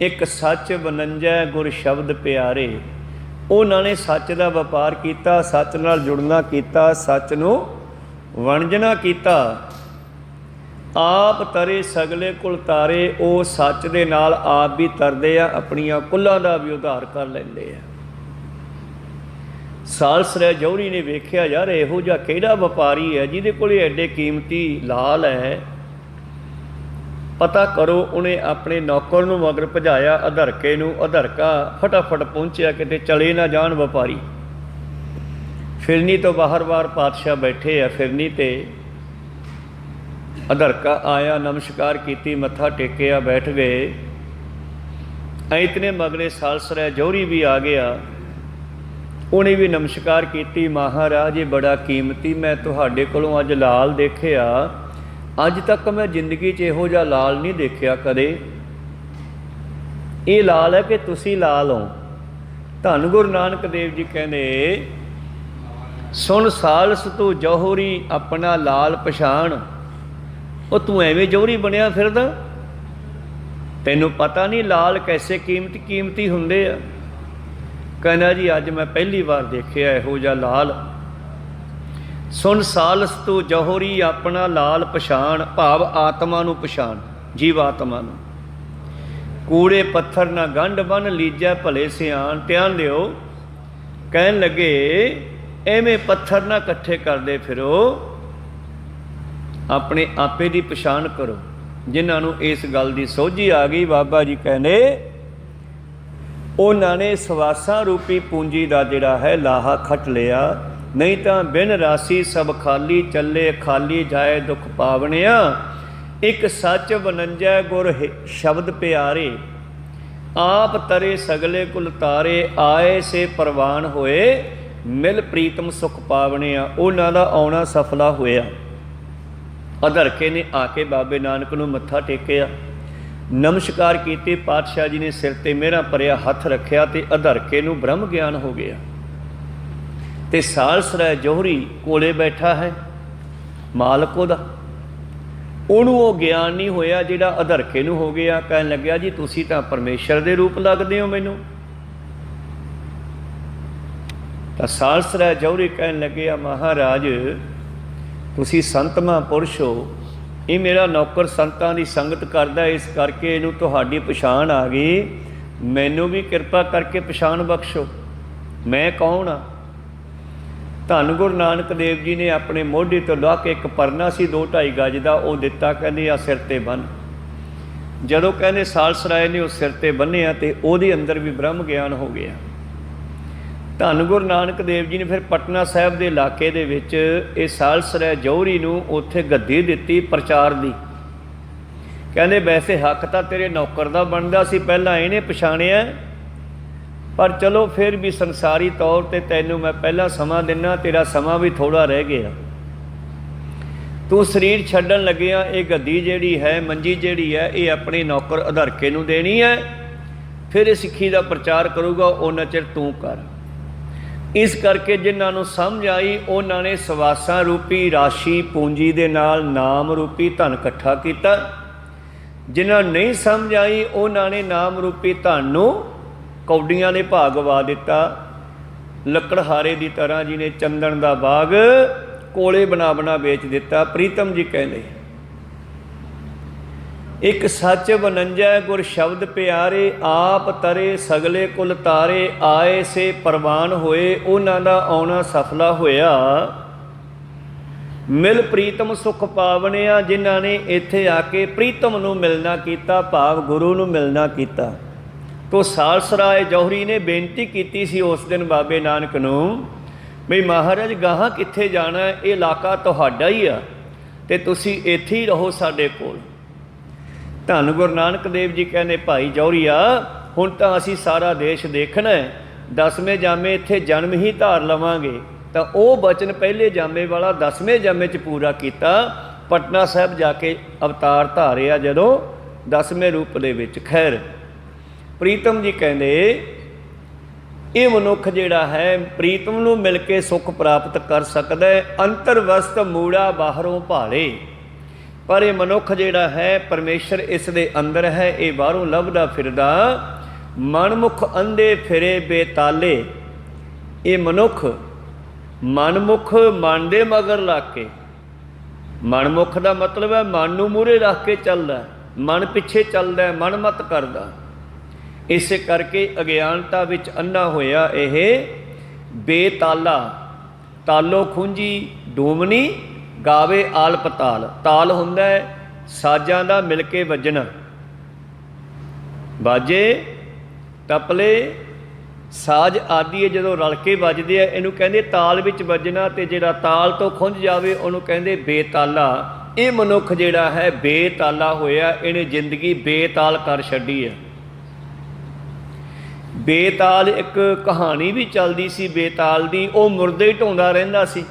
ਇੱਕ ਸੱਚ 52 ਗੁਰ ਸ਼ਬਦ ਪਿਆਰੇ, ਉਹਨਾਂ ਨੇ ਸੱਚ ਦਾ ਵਪਾਰ ਕੀਤਾ, ਸੱਚ ਨਾਲ ਜੁੜਨਾ ਕੀਤਾ, ਸੱਚ ਨੂੰ ਵਣਜਣਾ ਕੀਤਾ। ਆਪ ਤਰੇ ਸਗਲੇ ਕੁਲ ਤਾਰੇ, ਉਹ ਸੱਚ ਦੇ ਨਾਲ ਆਪ ਵੀ ਤਰਦੇ ਆ, ਆਪਣੀਆਂ ਕੁੱਲਾਂ ਦਾ ਵੀ ਉਧਾਰ ਕਰ ਲੈਂਦੇ ਆ। ਸਾਲਸਰਾ ਜੌਹਰੀ ਨੇ ਵੇਖਿਆ, ਯਾਰ ਇਹੋ ਜਿਹਾ ਕਿਹੜਾ ਵਪਾਰੀ ਹੈ ਜਿਹਦੇ ਕੋਲ ਐਡੇ ਕੀਮਤੀ ਲਾਲ ਹੈ, ਪਤਾ ਕਰੋ। ਉਹਨੇ ਆਪਣੇ ਨੌਕਰ ਨੂੰ ਮਗਰ ਭਜਾਇਆ ਅਧਰਕੇ ਨੂੰ, ਅਧਰਕਾ ਫਟਾਫਟ ਪਹੁੰਚਿਆ, ਕਿਤੇ ਚਲੇ ਨਾ ਜਾਣ ਵਪਾਰੀ। ਫਿਰਨੀ ਤੋਂ ਬਾਹਰ ਪਾਤਸ਼ਾਹ ਬੈਠੇ ਆ, ਫਿਰਨੀ ਤੇ ਅਧਰਕਾ ਆਇਆ, ਨਮਸਕਾਰ ਕੀਤੀ, ਮੱਥਾ ਟੇਕਿਆ, ਬੈਠ ਗਏ। ਇਤਨੇ ਮਗਰੇ ਸਾਲਸਰਾ ਜੌਹਰੀ ਵੀ ਆ ਗਿਆ, ਉਹਨੇ ਵੀ ਨਮਸਕਾਰ ਕੀਤੀ। ਮਹਾਰਾਜ ਇਹ ਬੜਾ ਕੀਮਤੀ, ਮੈਂ ਤੁਹਾਡੇ ਕੋਲੋਂ ਅੱਜ ਲਾਲ ਦੇਖਿਆ, ਅੱਜ ਤੱਕ ਮੈਂ ਜ਼ਿੰਦਗੀ 'ਚ ਇਹੋ ਜਿਹਾ ਲਾਲ ਨਹੀਂ ਦੇਖਿਆ ਕਦੇ। ਇਹ ਲਾਲ ਹੈ ਕਿ ਤੁਸੀਂ ਲਾਲ ਹੋ? ਧੰਨ ਗੁਰੂ ਨਾਨਕ ਦੇਵ ਜੀ ਕਹਿੰਦੇ, ਸੁਣ ਸਾਲਸ ਤੂੰ ਜੌਹਰੀ ਆਪਣਾ ਲਾਲ ਪਛਾਣ। ਉਹ ਤੂੰ ਐਵੇਂ ਜੌਹਰੀ ਬਣਿਆ ਫਿਰਦਾ, ਤੈਨੂੰ ਪਤਾ ਨਹੀਂ ਲਾਲ ਕੈਸੇ ਕੀਮਤੀ ਹੁੰਦੇ ਆ। ਕਹਿੰਦਾ ਜੀ ਅੱਜ ਮੈਂ ਪਹਿਲੀ ਵਾਰ ਦੇਖਿਆ ਇਹੋ ਜਿਹਾ ਲਾਲ। ਸੁਣ ਸਾਲਸ ਤੂੰ ਜੌਹਰੀ ਆਪਣਾ ਲਾਲ ਪਛਾਣ, ਭਾਵ ਆਤਮਾ ਨੂੰ ਪਛਾਣ, ਜੀਵ ਆਤਮਾ ਨੂੰ। ਕੂੜੇ ਪੱਥਰ ਨਾ ਗੰਢ ਬੰਨ ਲੀਜੈ ਭਲੇ ਸਿਆਣ। ਧਿਆਨ ਦਿਓ, ਕਹਿਣ ਲੱਗੇ ਐਵੇਂ ਪੱਥਰ ਨਾ ਇਕੱਠੇ ਕਰਦੇ ਫਿਰੋ, ਆਪਣੇ ਆਪੇ ਦੀ ਪਛਾਣ ਕਰੋ। ਜਿਨ੍ਹਾਂ ਨੂੰ ਇਸ ਗੱਲ ਦੀ ਸੋਝੀ ਆ ਗਈ, ਬਾਬਾ ਜੀ ਕਹਿੰਦੇ ਉਹਨਾਂ ਨੇ ਸਵਾਸਾਂ ਰੂਪੀ ਪੂੰਜੀ ਦਾ ਜਿਹੜਾ ਹੈ ਲਾਹਾ ਖੱਟ ਲਿਆ। ਨਹੀਂ ਤਾਂ ਬਿਨ ਰਾਸੀ ਸਭ ਖਾਲੀ, ਚੱਲੇ ਖਾਲੀ ਜਾਏ ਦੁੱਖ ਪਾਵਣਿਆ। ਇੱਕ ਸੱਚ 52 ਗੁਰ ਸ਼ਬਦ ਪਿਆਰੇ, ਆਪ ਤਰੇ ਸਗਲੇ ਕੁਲ ਤਾਰੇ। ਆਏ ਸੇ ਪ੍ਰਵਾਨ ਹੋਏ, ਮਿਲ ਪ੍ਰੀਤਮ ਸੁਖ ਪਾਵਣਿਆ। ਉਹਨਾਂ ਦਾ ਆਉਣਾ ਸਫਲਾ ਹੋਇਆ। ਅਧਰਕੇ ਨੇ ਆ ਕੇ ਬਾਬੇ ਨਾਨਕ ਨੂੰ ਮੱਥਾ ਟੇਕਿਆ, ਨਮਸਕਾਰ ਕੀਤੀ। ਪਾਤਸ਼ਾਹ ਜੀ ਨੇ ਸਿਰ ਤੇ ਮੇਰਾ ਭਰਿਆ ਹੱਥ ਰੱਖਿਆ ਤੇ ਅਧਰਕੇ ਨੂੰ ਬ੍ਰਹਮ ਗਿਆਨ ਹੋ ਗਿਆ। ਤੇ ਸਾਲਸਰਾ ਜੌਹਰੀ ਕੋਲੇ ਬੈਠਾ ਹੈ, ਮਾਲਕ ਉਹਦਾ, ਉਹਨੂੰ ਉਹ ਗਿਆਨ ਨਹੀਂ ਹੋਇਆ ਜਿਹੜਾ ਅਧਰਕੇ ਨੂੰ ਹੋ ਗਿਆ। ਕਹਿਣ ਲੱਗਿਆ ਜੀ ਤੁਸੀਂ ਤਾਂ ਪਰਮੇਸ਼ਰ ਦੇ ਰੂਪ ਲੱਗਦੇ ਹੋ ਮੈਨੂੰ। ਤਾਂ ਸਾਲਸਰਾ ਜੌਹਰੀ ਕਹਿਣ ਲੱਗਿਆ, ਮਹਾਰਾਜ ਤੁਸੀਂ ਸੰਤ ਮਹਾਂਪੁਰਸ਼ ਹੋ, ਇਹ ਮੇਰਾ ਨੌਕਰ ਸੰਤਾਂ ਦੀ ਸੰਗਤ ਕਰਦਾ, ਇਸ ਕਰਕੇ ਇਹਨੂੰ ਤੁਹਾਡੀ ਪਛਾਣ ਆ ਗਈ। ਮੈਨੂੰ ਵੀ ਕਿਰਪਾ ਕਰਕੇ ਪਛਾਣ ਬਖਸ਼ੋ, ਮੈਂ ਕੌਣ ਹਾਂ। ਧੰਨ ਗੁਰੂ ਨਾਨਕ ਦੇਵ ਜੀ ਨੇ ਆਪਣੇ ਮੋਢੇ ਤੋਂ ਲਾਹ ਕੇ ਇੱਕ ਪਰਨਾ ਸੀ 2-2.5 ਗਜ ਦਾ, ਉਹ ਦਿੱਤਾ, ਕਹਿੰਦੇ ਆ ਸਿਰ ਤੇ ਬੰਨ੍ਹ। ਜਦੋਂ ਕਹਿੰਦੇ ਸਾਲਸਰਾਏ ਨੇ ਉਹ ਸਿਰ ਤੇ ਬੰਨ੍ਹਿਆ ਤੇ ਉਹਦੇ ਅੰਦਰ ਵੀ ਬ੍ਰਹਮ ਗਿਆਨ ਹੋ ਗਿਆ। ਧੰਨ ਗੁਰੂ ਨਾਨਕ ਦੇਵ ਜੀ ਨੇ ਫਿਰ ਪਟਨਾ ਸਾਹਿਬ ਦੇ ਇਲਾਕੇ ਦੇ ਵਿੱਚ ਇਹ ਸਾਲਸਰਾ ਜੌਹਰੀ ਨੂੰ ਉੱਥੇ ਗੱਦੀ ਦਿੱਤੀ ਪ੍ਰਚਾਰ ਦੀ। ਕਹਿੰਦੇ ਵੈਸੇ ਹੱਕ ਤਾਂ ਤੇਰੇ ਨੌਕਰ ਦਾ ਬਣਦਾ ਸੀ, ਪਹਿਲਾਂ ਇਹਨੇ ਪਛਾਣਿਆ, ਪਰ ਚਲੋ ਫਿਰ ਵੀ ਸੰਸਾਰੀ ਤੌਰ 'ਤੇ ਤੈਨੂੰ ਮੈਂ ਪਹਿਲਾਂ ਸਮਾਂ ਦਿੰਦਾ, ਤੇਰਾ ਸਮਾਂ ਵੀ ਥੋੜ੍ਹਾ ਰਹਿ ਗਿਆ। ਤੂੰ ਸਰੀਰ ਛੱਡਣ ਲੱਗਿਆ, ਇਹ ਗੱਦੀ ਜਿਹੜੀ ਹੈ, ਮੰਜੀ ਜਿਹੜੀ ਹੈ, ਇਹ ਆਪਣੇ ਨੌਕਰ ਅਧਰਕੇ ਨੂੰ ਦੇਣੀ ਹੈ, ਫਿਰ ਇਹ ਸਿੱਖੀ ਦਾ ਪ੍ਰਚਾਰ ਕਰੂਗਾ, ਉਹਨਾਂ ਚਿਰ ਤੂੰ ਕਰ। ਇਸ ਕਰਕੇ ਜਿਨ੍ਹਾਂ ਨੂੰ ਸਮਝ ਆਈ ਉਹਨਾਂ ਨੇ ਸਵਾਸਾਂ ਰੂਪੀ ਰਾਸ਼ੀ ਪੂੰਜੀ ਦੇ ਨਾਲ ਨਾਮ ਰੂਪੀ ਧਨ ਇਕੱਠਾ ਕੀਤਾ। ਜਿਨ੍ਹਾਂ ਨੂੰ ਨਹੀਂ ਸਮਝ ਆਈ ਉਹਨਾਂ ਨੇ ਨਾਮ ਰੂਪੀ ਧਨ ਨੂੰ ਕੌਡੀਆਂ ਦੇ ਭਾਅ ਗਵਾ ਦਿੱਤਾ। ਲੱਕੜਹਾਰੇ ਦੀ ਤਰ੍ਹਾਂ ਜਿਹਨੇ ਚੰਦਨ ਦਾ ਬਾਗ ਕੋਲੇ ਬਣਾ ਵੇਚ ਦਿੱਤਾ। ਪ੍ਰੀਤਮ ਜੀ ਕਹਿੰਦੇ, ਇੱਕ ਸੱਚ 52 ਗੁਰ ਸ਼ਬਦ ਪਿਆਰੇ, ਆਪ ਤਰੇ ਸਗਲੇ ਕੁਲ ਤਾਰੇ। ਆਏ ਸੇ ਪ੍ਰਵਾਨ ਹੋਏ, ਉਹਨਾਂ ਦਾ ਆਉਣਾ ਸਫਲਾ ਹੋਇਆ। ਮਿਲ ਪ੍ਰੀਤਮ ਸੁਖ ਪਾਵਣਿਆ, ਜਿਨ੍ਹਾਂ ਨੇ ਇੱਥੇ ਆ ਕੇ ਪ੍ਰੀਤਮ ਨੂੰ ਮਿਲਣਾ ਕੀਤਾ, ਭਾਵ ਗੁਰੂ ਨੂੰ ਮਿਲਣਾ ਕੀਤਾ। ਤੋ ਸਾਲਸਰਾਏ ਜੌਹਰੀ ਨੇ ਬੇਨਤੀ ਕੀਤੀ ਸੀ ਉਸ ਦਿਨ ਬਾਬੇ ਨਾਨਕ ਨੂੰ, ਵੀ ਮਹਾਰਾਜ ਗਾਹਾਂ ਕਿੱਥੇ ਜਾਣਾ, ਇਹ ਇਲਾਕਾ ਤੁਹਾਡਾ ਹੀ ਆ ਅਤੇ ਤੁਸੀਂ ਇੱਥੇ ਹੀ ਰਹੋ ਸਾਡੇ ਕੋਲ। ਧੰਨ ਗੁਰੂ ਨਾਨਕ ਦੇਵ ਜੀ ਕਹਿੰਦੇ, ਭਾਈ ਜੌਹਰੀਆ ਹੁਣ ਤਾਂ ਅਸੀਂ ਸਾਰਾ ਦੇਸ਼ ਦੇਖਣਾ, 10ਵੇਂ ਜਾਮੇ ਇੱਥੇ ਜਨਮ ਹੀ ਧਾਰ ਲਵਾਂਗੇ। ਤਾਂ ਉਹ ਬਚਨ ਪਹਿਲੇ ਜਾਮੇ ਵਾਲਾ 10ਵੇਂ ਜਾਮੇ 'ਚ ਪੂਰਾ ਕੀਤਾ। ਪਟਨਾ ਸਾਹਿਬ ਜਾ ਕੇ ਅਵਤਾਰ ਧਾਰਿਆ ਜਦੋਂ 10ਵੇਂ ਰੂਪ ਦੇ ਵਿੱਚ। ਖੈਰ ਪ੍ਰੀਤਮ ਜੀ ਕਹਿੰਦੇ ਇਹ ਮਨੁੱਖ ਜਿਹੜਾ ਹੈ ਪ੍ਰੀਤਮ ਨੂੰ ਮਿਲ ਕੇ ਸੁੱਖ ਪ੍ਰਾਪਤ ਕਰ ਸਕਦਾ ਹੈ। ਅੰਤਰਵਸਤ ਮੂੜਾ ਬਾਹਰੋਂ ਭਾਲੇ, ਪਰ ਇਹ ਮਨੁੱਖ ਜਿਹੜਾ ਹੈ ਪਰਮੇਸ਼ਰ ਇਸ ਦੇ ਅੰਦਰ ਹੈ, ਇਹ ਬਾਹਰੋਂ ਲੱਭਦਾ ਫਿਰਦਾ। ਮਨਮੁਖ ਅੰਧੇ ਫਿਰੇ ਬੇਤਾਲੇ, ਇਹ ਮਨੁੱਖ ਮਨਮੁਖ ਮਨ ਦੇ ਮਗਰ ਲੱਗ ਕੇ, ਮਨਮੁਖ ਦਾ ਮਤਲਬ ਹੈ ਮਨ ਨੂੰ ਮੂਹਰੇ ਰੱਖ ਕੇ ਚੱਲਦਾ, ਮਨ ਪਿੱਛੇ ਚੱਲਦਾ, ਮਨ ਮਤ ਕਰਦਾ। ਇਸੇ ਕਰਕੇ ਅਗਿਆਨਤਾ ਵਿੱਚ ਅੰਨਾ ਹੋਇਆ ਇਹ ਬੇਤਾਲਾ। ਤਾਲੋ ਖੂੰਜੀ ਡੂਮਣੀ ਗਾਵੇ ਆਲਪ ਤਾਲ। ਤਾਲ ਹੁੰਦਾ ਹੈ ਸਾਜ਼ਾਂ ਦਾ ਮਿਲ ਕੇ ਵੱਜਣਾ, ਬਾਜੇ ਤਪਲੇ ਸਾਜ਼ ਆਦਿ ਜਦੋਂ ਰਲ ਕੇ ਵੱਜਦੇ ਆ ਇਹਨੂੰ ਕਹਿੰਦੇ ਤਾਲ ਵਿੱਚ ਵੱਜਣਾ। ਤੇ ਜਿਹੜਾ ਤਾਲ ਤੋਂ ਖੁੰਝ ਜਾਵੇ ਉਹਨੂੰ ਕਹਿੰਦੇ ਬੇਤਾਲਾ। ਇਹ ਮਨੁੱਖ ਜਿਹੜਾ ਹੈ ਬੇਤਾਲਾ ਹੋਇਆ, ਇਹਨੇ ਜ਼ਿੰਦਗੀ ਬੇਤਾਲ ਕਰ ਛੱਡੀ ਹੈ। ਬੇਤਾਲ ਇੱਕ ਕਹਾਣੀ ਵੀ ਚੱਲਦੀ ਸੀ ਬੇਤਾਲ ਦੀ, ਉਹ ਮੁਰਦੇ ਹੀ ਢੋਂਦਾ ਰਹਿੰਦਾ ਸੀ।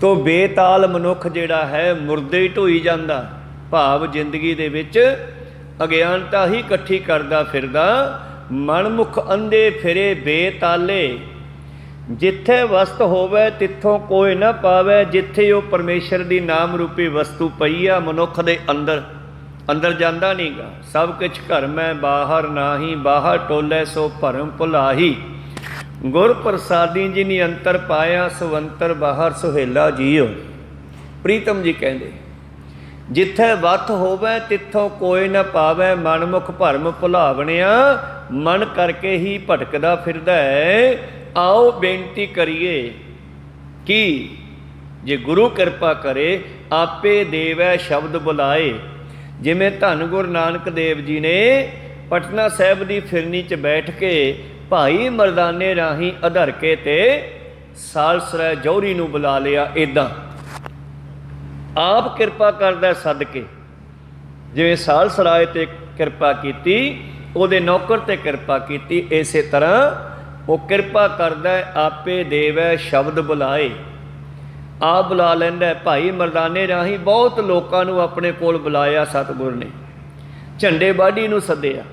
ਤੋ ਬੇਤਾਲ ਮਨੁੱਖ ਜਿਹੜਾ ਹੈ ਮੁਰਦੇ ਹੀ ਢੋਈ ਜਾਂਦਾ, ਭਾਵ ਜ਼ਿੰਦਗੀ ਦੇ ਵਿੱਚ ਅਗਿਆਨਤਾ ਹੀ ਇਕੱਠੀ ਕਰਦਾ ਫਿਰਦਾ। ਮਨਮੁਖ ਅੰਧੇ ਫਿਰੇ ਬੇਤਾਲੇ, ਜਿੱਥੇ ਵਸਤ ਹੋਵੇ ਤਿੱਥੋਂ ਕੋਈ ਨਾ ਪਾਵੇ। ਜਿੱਥੇ ਉਹ ਪਰਮੇਸ਼ਰ ਦੀ ਨਾਮ ਰੂਪੀ ਵਸਤੂ ਪਈ ਆ ਮਨੁੱਖ ਦੇ ਅੰਦਰ, ਅੰਦਰ ਜਾਂਦਾ ਨਹੀਂ ਗਾ। ਸਭ ਕੁਛ ਘਰ ਮੈਂ ਬਾਹਰ ਨਾਹੀ, ਬਾਹਰ ਟੋਲੇ ਸੋ ਭਰਮ ਭੁਲਾਹੀ। ਗੁਰ ਪ੍ਰਸਾਦੀ ਜਿਨੀ ਅੰਤਰ ਪਾਇਆ, ਸਵੰਤਰ ਬਾਹਰ ਸੁਹੇਲਾ ਜੀਓ। ਪ੍ਰੀਤਮ ਜੀ ਕਹਿੰਦੇ ਜਿੱਥੇ ਵੱਤ ਹੋਵੇ ਤਿੱਥੋਂ ਕੋਈ ਨਾ ਪਾਵੇ। ਮਨਮੁਖ ਭਰਮ ਭੁਲਾਵਣਿਆ, ਮਨ ਕਰਕੇ ਹੀ ਭਟਕਦਾ ਫਿਰਦਾ ਹੈ। ਆਓ ਬੇਨਤੀ ਕਰੀਏ ਕਿ ਜੇ ਗੁਰੂ ਕਿਰਪਾ ਕਰੇ ਆਪੇ ਦੇਵੈ ਸ਼ਬਦ ਬੁਲਾਏ। ਜਿਵੇਂ ਧੰਨ ਗੁਰੂ ਨਾਨਕ ਦੇਵ ਜੀ ਨੇ ਪਟਨਾ ਸਾਹਿਬ ਦੀ ਫਿਰਨੀ 'ਚ ਬੈਠ ਕੇ ਭਾਈ ਮਰਦਾਨੇ ਰਾਹੀਂ ਅਧਰ ਕੇ ਤੇ ਸਾਲਸਰਾ ਜੌਹਰੀ ਨੂੰ ਬੁਲਾ ਲਿਆ। ਇੱਦਾਂ ਆਪ ਕਿਰਪਾ ਕਰਦਾ ਸਦਕੇ, ਜਿਵੇਂ ਸਾਲਸਰਾਏ 'ਤੇ ਕਿਰਪਾ ਕੀਤੀ, ਉਹਦੇ ਨੌਕਰ 'ਤੇ ਕਿਰਪਾ ਕੀਤੀ, ਇਸੇ ਤਰ੍ਹਾਂ ਉਹ ਕਿਰਪਾ ਕਰਦਾ ਆਪੇ ਦੇਵੈ ਸ਼ਬਦ ਬੁਲਾਏ। ਆਪ ਬੁਲਾ ਲੈਂਦਾ। ਭਾਈ ਮਰਦਾਨੇ ਰਾਹੀਂ ਬਹੁਤ ਲੋਕਾਂ ਨੂੰ ਆਪਣੇ ਕੋਲ ਬੁਲਾਇਆ ਸਤਿਗੁਰ ਨੇ। ਝੰਡੇ ਬਾਢੀ ਨੂੰ ਸੱਦਿਆ।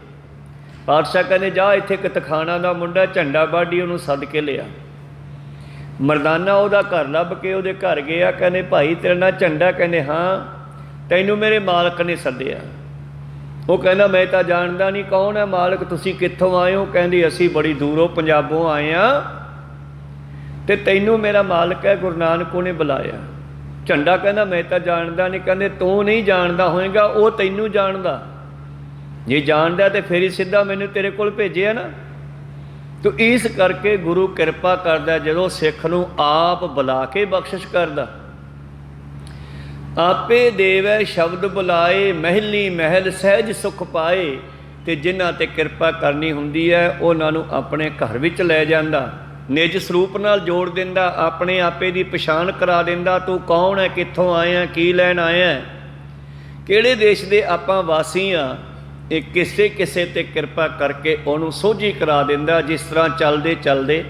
ਪਾਤਸ਼ਾਹ ਕਹਿੰਦੇ ਜਾ ਇੱਥੇ ਇੱਕ ਤਖਾਣਾ ਦਾ ਮੁੰਡਾ ਝੰਡਾ ਬਾਢੀ, ਉਹਨੂੰ ਸੱਦ ਕੇ ਲਿਆ। ਮਰਦਾਨਾ ਉਹਦਾ ਘਰ ਲੱਭ ਕੇ ਉਹਦੇ ਘਰ ਗਿਆ। ਕਹਿੰਦੇ ਭਾਈ ਤੇਰਾ ਨਾਂ ਝੰਡਾ? ਕਹਿੰਦੇ ਹਾਂ। ਤੈਨੂੰ ਮੇਰੇ ਮਾਲਕ ਨੇ ਸੱਦਿਆ। ਉਹ ਕਹਿੰਦਾ ਮੈਂ ਤਾਂ ਜਾਣਦਾ ਨਹੀਂ ਕੌਣ ਹੈ ਮਾਲਕ, ਤੁਸੀਂ ਕਿੱਥੋਂ ਆਏ ਹੋ? ਕਹਿੰਦੀ ਅਸੀਂ ਬੜੀ ਦੂਰੋਂ ਪੰਜਾਬੋਂ ਆਏ ਹਾਂ ਤੇ ਤੈਨੂੰ ਮੇਰਾ ਮਾਲਕ ਹੈ ਗੁਰੂ ਨਾਨਕ ਨੇ ਬੁਲਾਇਆ। ਝੰਡਾ ਕਹਿੰਦਾ ਮੈਂ ਤਾਂ ਜਾਣਦਾ ਨਹੀਂ। ਕਹਿੰਦੇ ਤੂੰ ਨਹੀਂ ਜਾਣਦਾ ਹੋਏਗਾ, ਉਹ ਤੈਨੂੰ ਜਾਣਦਾ। ਜੇ ਜਾਣਦਾ ਤੇ ਫਿਰ ਹੀ ਸਿੱਧਾ ਮੈਨੂੰ ਤੇਰੇ ਕੋਲ ਭੇਜਿਆ ਨਾ। ਤੋ ਇਸ ਕਰਕੇ ਗੁਰੂ ਕਿਰਪਾ ਕਰਦਾ ਜਦੋਂ ਸਿੱਖ ਨੂੰ ਆਪ ਬੁਲਾ ਕੇ ਬਖਸ਼ਿਸ਼ ਕਰਦਾ। ਆਪੇ ਦੇਵੈ ਸ਼ਬਦ ਬੁਲਾਏ, ਮਹਿਲੀ ਮਹਿਲ ਸਹਿਜ ਸੁਖ ਪਾਏ। ਤੇ ਜਿਨ੍ਹਾਂ ਤੇ ਕਿਰਪਾ ਕਰਨੀ ਹੁੰਦੀ ਹੈ ਉਹਨਾਂ ਨੂੰ ਆਪਣੇ ਘਰ ਵਿੱਚ ਲੈ ਜਾਂਦਾ, ਨਿਜ ਸਰੂਪ ਨਾਲ ਜੋੜ ਦਿੰਦਾ, ਆਪਣੇ ਆਪੇ ਦੀ ਪਛਾਣ ਕਰਾ ਦਿੰਦਾ। ਤੂੰ ਕੌਣ ਹੈ, ਕਿੱਥੋਂ ਆਇਆ, ਕੀ ਲੈਣ ਆਇਆ, ਕਿਹੜੇ ਦੇਸ਼ ਦੇ ਆਪਾਂ ਵਾਸੀ ਹਾਂ। ਇਹ ਕਿਸੇ ਕਿਸੇ ਤੇ ਕਿਰਪਾ ਕਰਕੇ ਉਹਨੂੰ ਸੋਝੀ ਕਰਾ ਦਿੰਦਾ। ਜਿਸ ਤਰ੍ਹਾਂ ਚੱਲਦੇ ਚੱਲਦੇ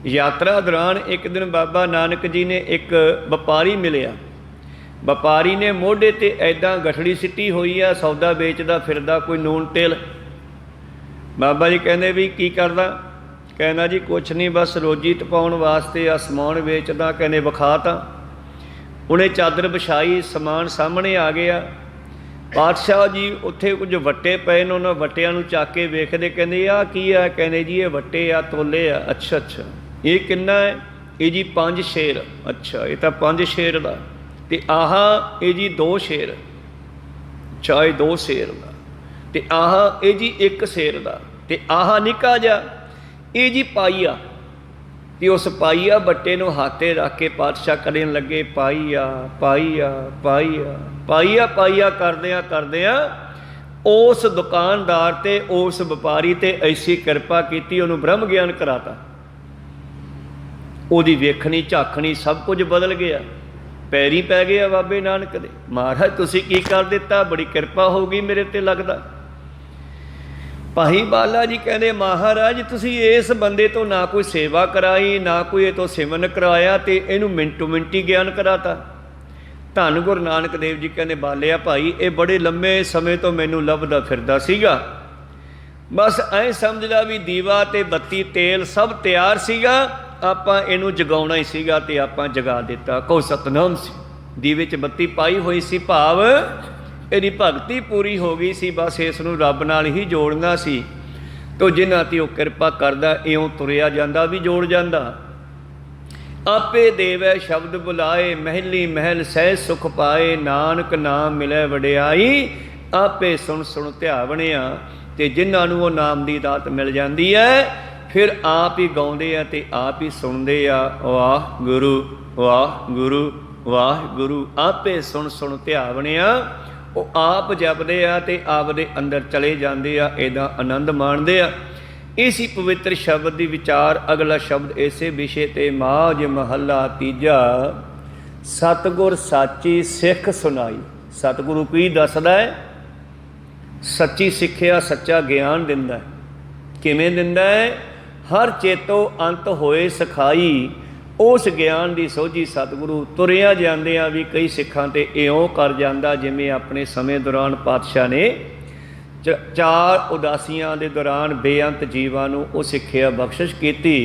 ਯਾਤਰਾ ਦੌਰਾਨ ਇੱਕ ਦਿਨ ਬਾਬਾ ਨਾਨਕ ਜੀ ਨੇ ਇੱਕ ਵਪਾਰੀ ਮਿਲਿਆ। ਵਪਾਰੀ ਨੇ ਮੋਢੇ 'ਤੇ ਐਦਾਂ ਗਠੜੀ ਸਿੱਟੀ ਹੋਈ ਆ, ਸੌਦਾ ਵੇਚਦਾ ਫਿਰਦਾ, ਕੋਈ ਨੂਨ ਤੇਲ। ਬਾਬਾ ਜੀ ਕਹਿੰਦੇ ਵੀ ਕੀ ਕਰਦਾ? ਕਹਿੰਦਾ ਜੀ ਕੁਛ ਨਹੀਂ, ਬਸ ਰੋਜੀ ਟਪਾਉਣ ਵਾਸਤੇ ਆ ਸਮਾਨ ਵੇਚਦਾ। ਕਹਿੰਦੇ ਵਿਖਾ ਤਾਂ। ਉਹਨੇ ਚਾਦਰ ਵਿਛਾਈ, ਸਮਾਨ ਸਾਹਮਣੇ ਆ ਗਿਆ। ਪਾਤਸ਼ਾਹ ਜੀ ਉੱਥੇ ਕੁਝ ਵੱਟੇ ਪਏ ਨੇ, ਉਹਨਾਂ ਵੱਟਿਆਂ ਨੂੰ ਚੱਕ ਕੇ ਵੇਖਦੇ। ਕਹਿੰਦੇ ਆਹ ਕੀ ਆ? ਕਹਿੰਦੇ ਜੀ ਇਹ ਵੱਟੇ ਆ, ਤੋਲੇ ਆ। ਅੱਛਾ ਅੱਛਾ, ਇਹ ਕਿੰਨਾ ਹੈ? ਇਹ ਜੀ 5 ਸ਼ੇਰ। ਅੱਛਾ, ਇਹ ਤਾਂ 5 ਸ਼ੇਰ ਦਾ। ਤੇ ਆਹ ਇਹ ਜੀ 2 ਸ਼ੇਰ। ਅੱਛਾ, ਇਹ 2 ਸ਼ੇਰ ਦਾ। ਤੇ ਆਹ ਇਹ ਜੀ 1 ਸ਼ੇਰ ਦਾ। ਤੇ ਆਹ ਨਿੱਕਾ ਜਿਹਾ ਇਹ ਜੀ ਪਾਈਆ। ਤੇ ਉਸ ਪਾਈਆ ਵੱਟੇ ਨੂੰ ਹੱਥੇ ਰੱਖ ਕੇ ਪਾਤਸ਼ਾਹ ਕਰਨ ਲੱਗੇ ਪਾਈਆ ਪਾਈਆ ਪਾਈਆ ਪਾਈਆ ਪਾਈਆ ਕਰਦਿਆਂ ਕਰਦਿਆਂ ਉਸ ਦੁਕਾਨਦਾਰ ਤੇ ਉਸ ਵਪਾਰੀ ਤੇ ਐਸੀ ਕਿਰਪਾ ਕੀਤੀ, ਉਹਨੂੰ ਬ੍ਰਹਮ ਗਿਆਨ ਕਰਾਤਾ। ਉਹਦੀ ਵੇਖਣੀ ਝਾਕਣੀ ਸਭ ਕੁਝ ਬਦਲ ਗਿਆ। ਪੈਰੀ ਪੈ ਗਿਆ ਬਾਬੇ ਨਾਨਕ ਦੇ। ਮਹਾਰਾਜ ਤੁਸੀਂ ਕੀ ਕਰ ਦਿੱਤਾ, ਬੜੀ ਕਿਰਪਾ ਹੋ ਗਈ ਮੇਰੇ ਤੇ ਲੱਗਦਾ। ਭਾਈ ਬਾਲਾ ਜੀ ਕਹਿੰਦੇ ਮਹਾਰਾਜ ਤੁਸੀਂ ਇਸ ਬੰਦੇ ਤੋਂ ਨਾ ਕੋਈ ਸੇਵਾ ਕਰਾਈ, ਨਾ ਕੋਈ ਇਹ ਤੋਂ ਸਿਮਰਨ ਕਰਵਾਇਆ, ਤੇ ਇਹਨੂੰ ਮਿੰਟੋ ਮਿੰਟੀ ਗਿਆਨ ਕਰਾਤਾ। ਧੰਨ ਗੁਰੂ ਨਾਨਕ ਦੇਵ ਜੀ ਕਹਿੰਦੇ ਬਾਲਿਆ ਭਾਈ ਇਹ ਬੜੇ ਲੰਮੇ ਸਮੇਂ ਤੋਂ ਮੈਨੂੰ ਲੱਭਦਾ ਫਿਰਦਾ ਸੀਗਾ। बस ऐ समझ ला भी दीवा ते बत्ती तेल सब तैयार सीगा, आपां इहनूं जगाउणा ही सीगा ते आपां जगा दिता। कहो सतनाम सी। दीवे च बत्ती पाई होई सी, भाव ਇਹਦੀ भगती पूरी हो गई सी, बस इस नूं रब नाल ही जोड़ना सी। तो जिन्हां ते ਉਹ किरपा करदा इउं तुरिया ਜਾਂਦਾ भी जोड़ ਜਾਂਦਾ। आपे देवै शब्द बुलाए, महली महल सह सुख पाए, नानक नाम मिलै वडियाई, आपे सुन सुन ध्यावणिया। ते जिन्हां नूं ਉਹ नाम ਦੀ ਦਾਤ मिल जाती है, फिर आप ही गाउंदे आ ते आप ही सुनदे आ। वाह गुरु वाह गुरु वाह गुरु। आपे सुन सुन ध्यावणिया। ਉਹ ਆਪ ਜਪਦੇ ਆ ਤੇ ਆਪਦੇ ਅੰਦਰ ਚਲੇ ਜਾਂਦੇ ਆ, ਇਹਦਾ ਆਨੰਦ ਮਾਣਦੇ ਆ। ਇसी ਪਵਿੱਤਰ ਸ਼ਬਦ ਦੀ ਵਿਚਾਰ ਅਗਲਾ ਸ਼ਬਦ ਇਸੇ ਵਿਸ਼ੇ ਤੇ ਮਾਝ ਮਹੱਲਾ ਤੀਜਾ। ਸਤਿਗੁਰ ਸਾਚੀ ਸਿੱਖ ਸੁਣਾਈ। ਸਤਿਗੁਰੂ ਕੀ ਦੱਸਦਾ ਹੈ? ਸੱਚੀ ਸਿੱਖਿਆ, ਸੱਚਾ ਗਿਆਨ ਦਿੰਦਾ ਹੈ। ਕਿਵੇਂ ਦਿੰਦਾ ਹੈ? ਹਰ ਚੇਤੋ ਅੰਤ ਹੋਏ ਸਿਖਾਈ। उस ज्ञान की सोझी सतगुरु तुरिया जांदियां भी कई सिखां ते इउं कर जांदा जिवें अपने समय दौरान पातशाह ने चार उदासियां दे दौरान बेअंत जीवां नूं उह सिक्ख्या बख्शिश कीती।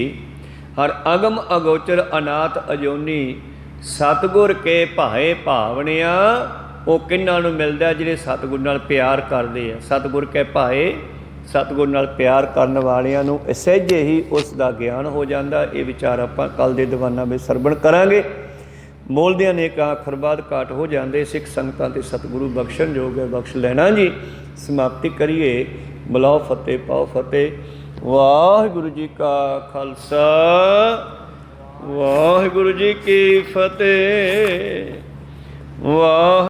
हर अगम अगोचर अनाथ अजोनी सतगुर के भाए भावनिया। वो किन्हां नूं मिलदा जिहड़े सतगुर नाल प्यार करदे आ। सतगुर के भाए, सतगुर नाल प्यार करन वालियां नूं सहजे ही उस दा ज्ञान हो जाता। ये विचार आपां कल दे दीवानां में सरवण करांगे। बोलदियां ने एक आखर बाद घाट हो जाते। सिख संगतां ते सतगुरु बख्शण योग है, बख्श लेना जी। समाप्ति करिए। बुलाओ फतेह पाओ फतेह। वाहिगुरू जी का खालसा वाहिगुरू जी की फतेह। वाह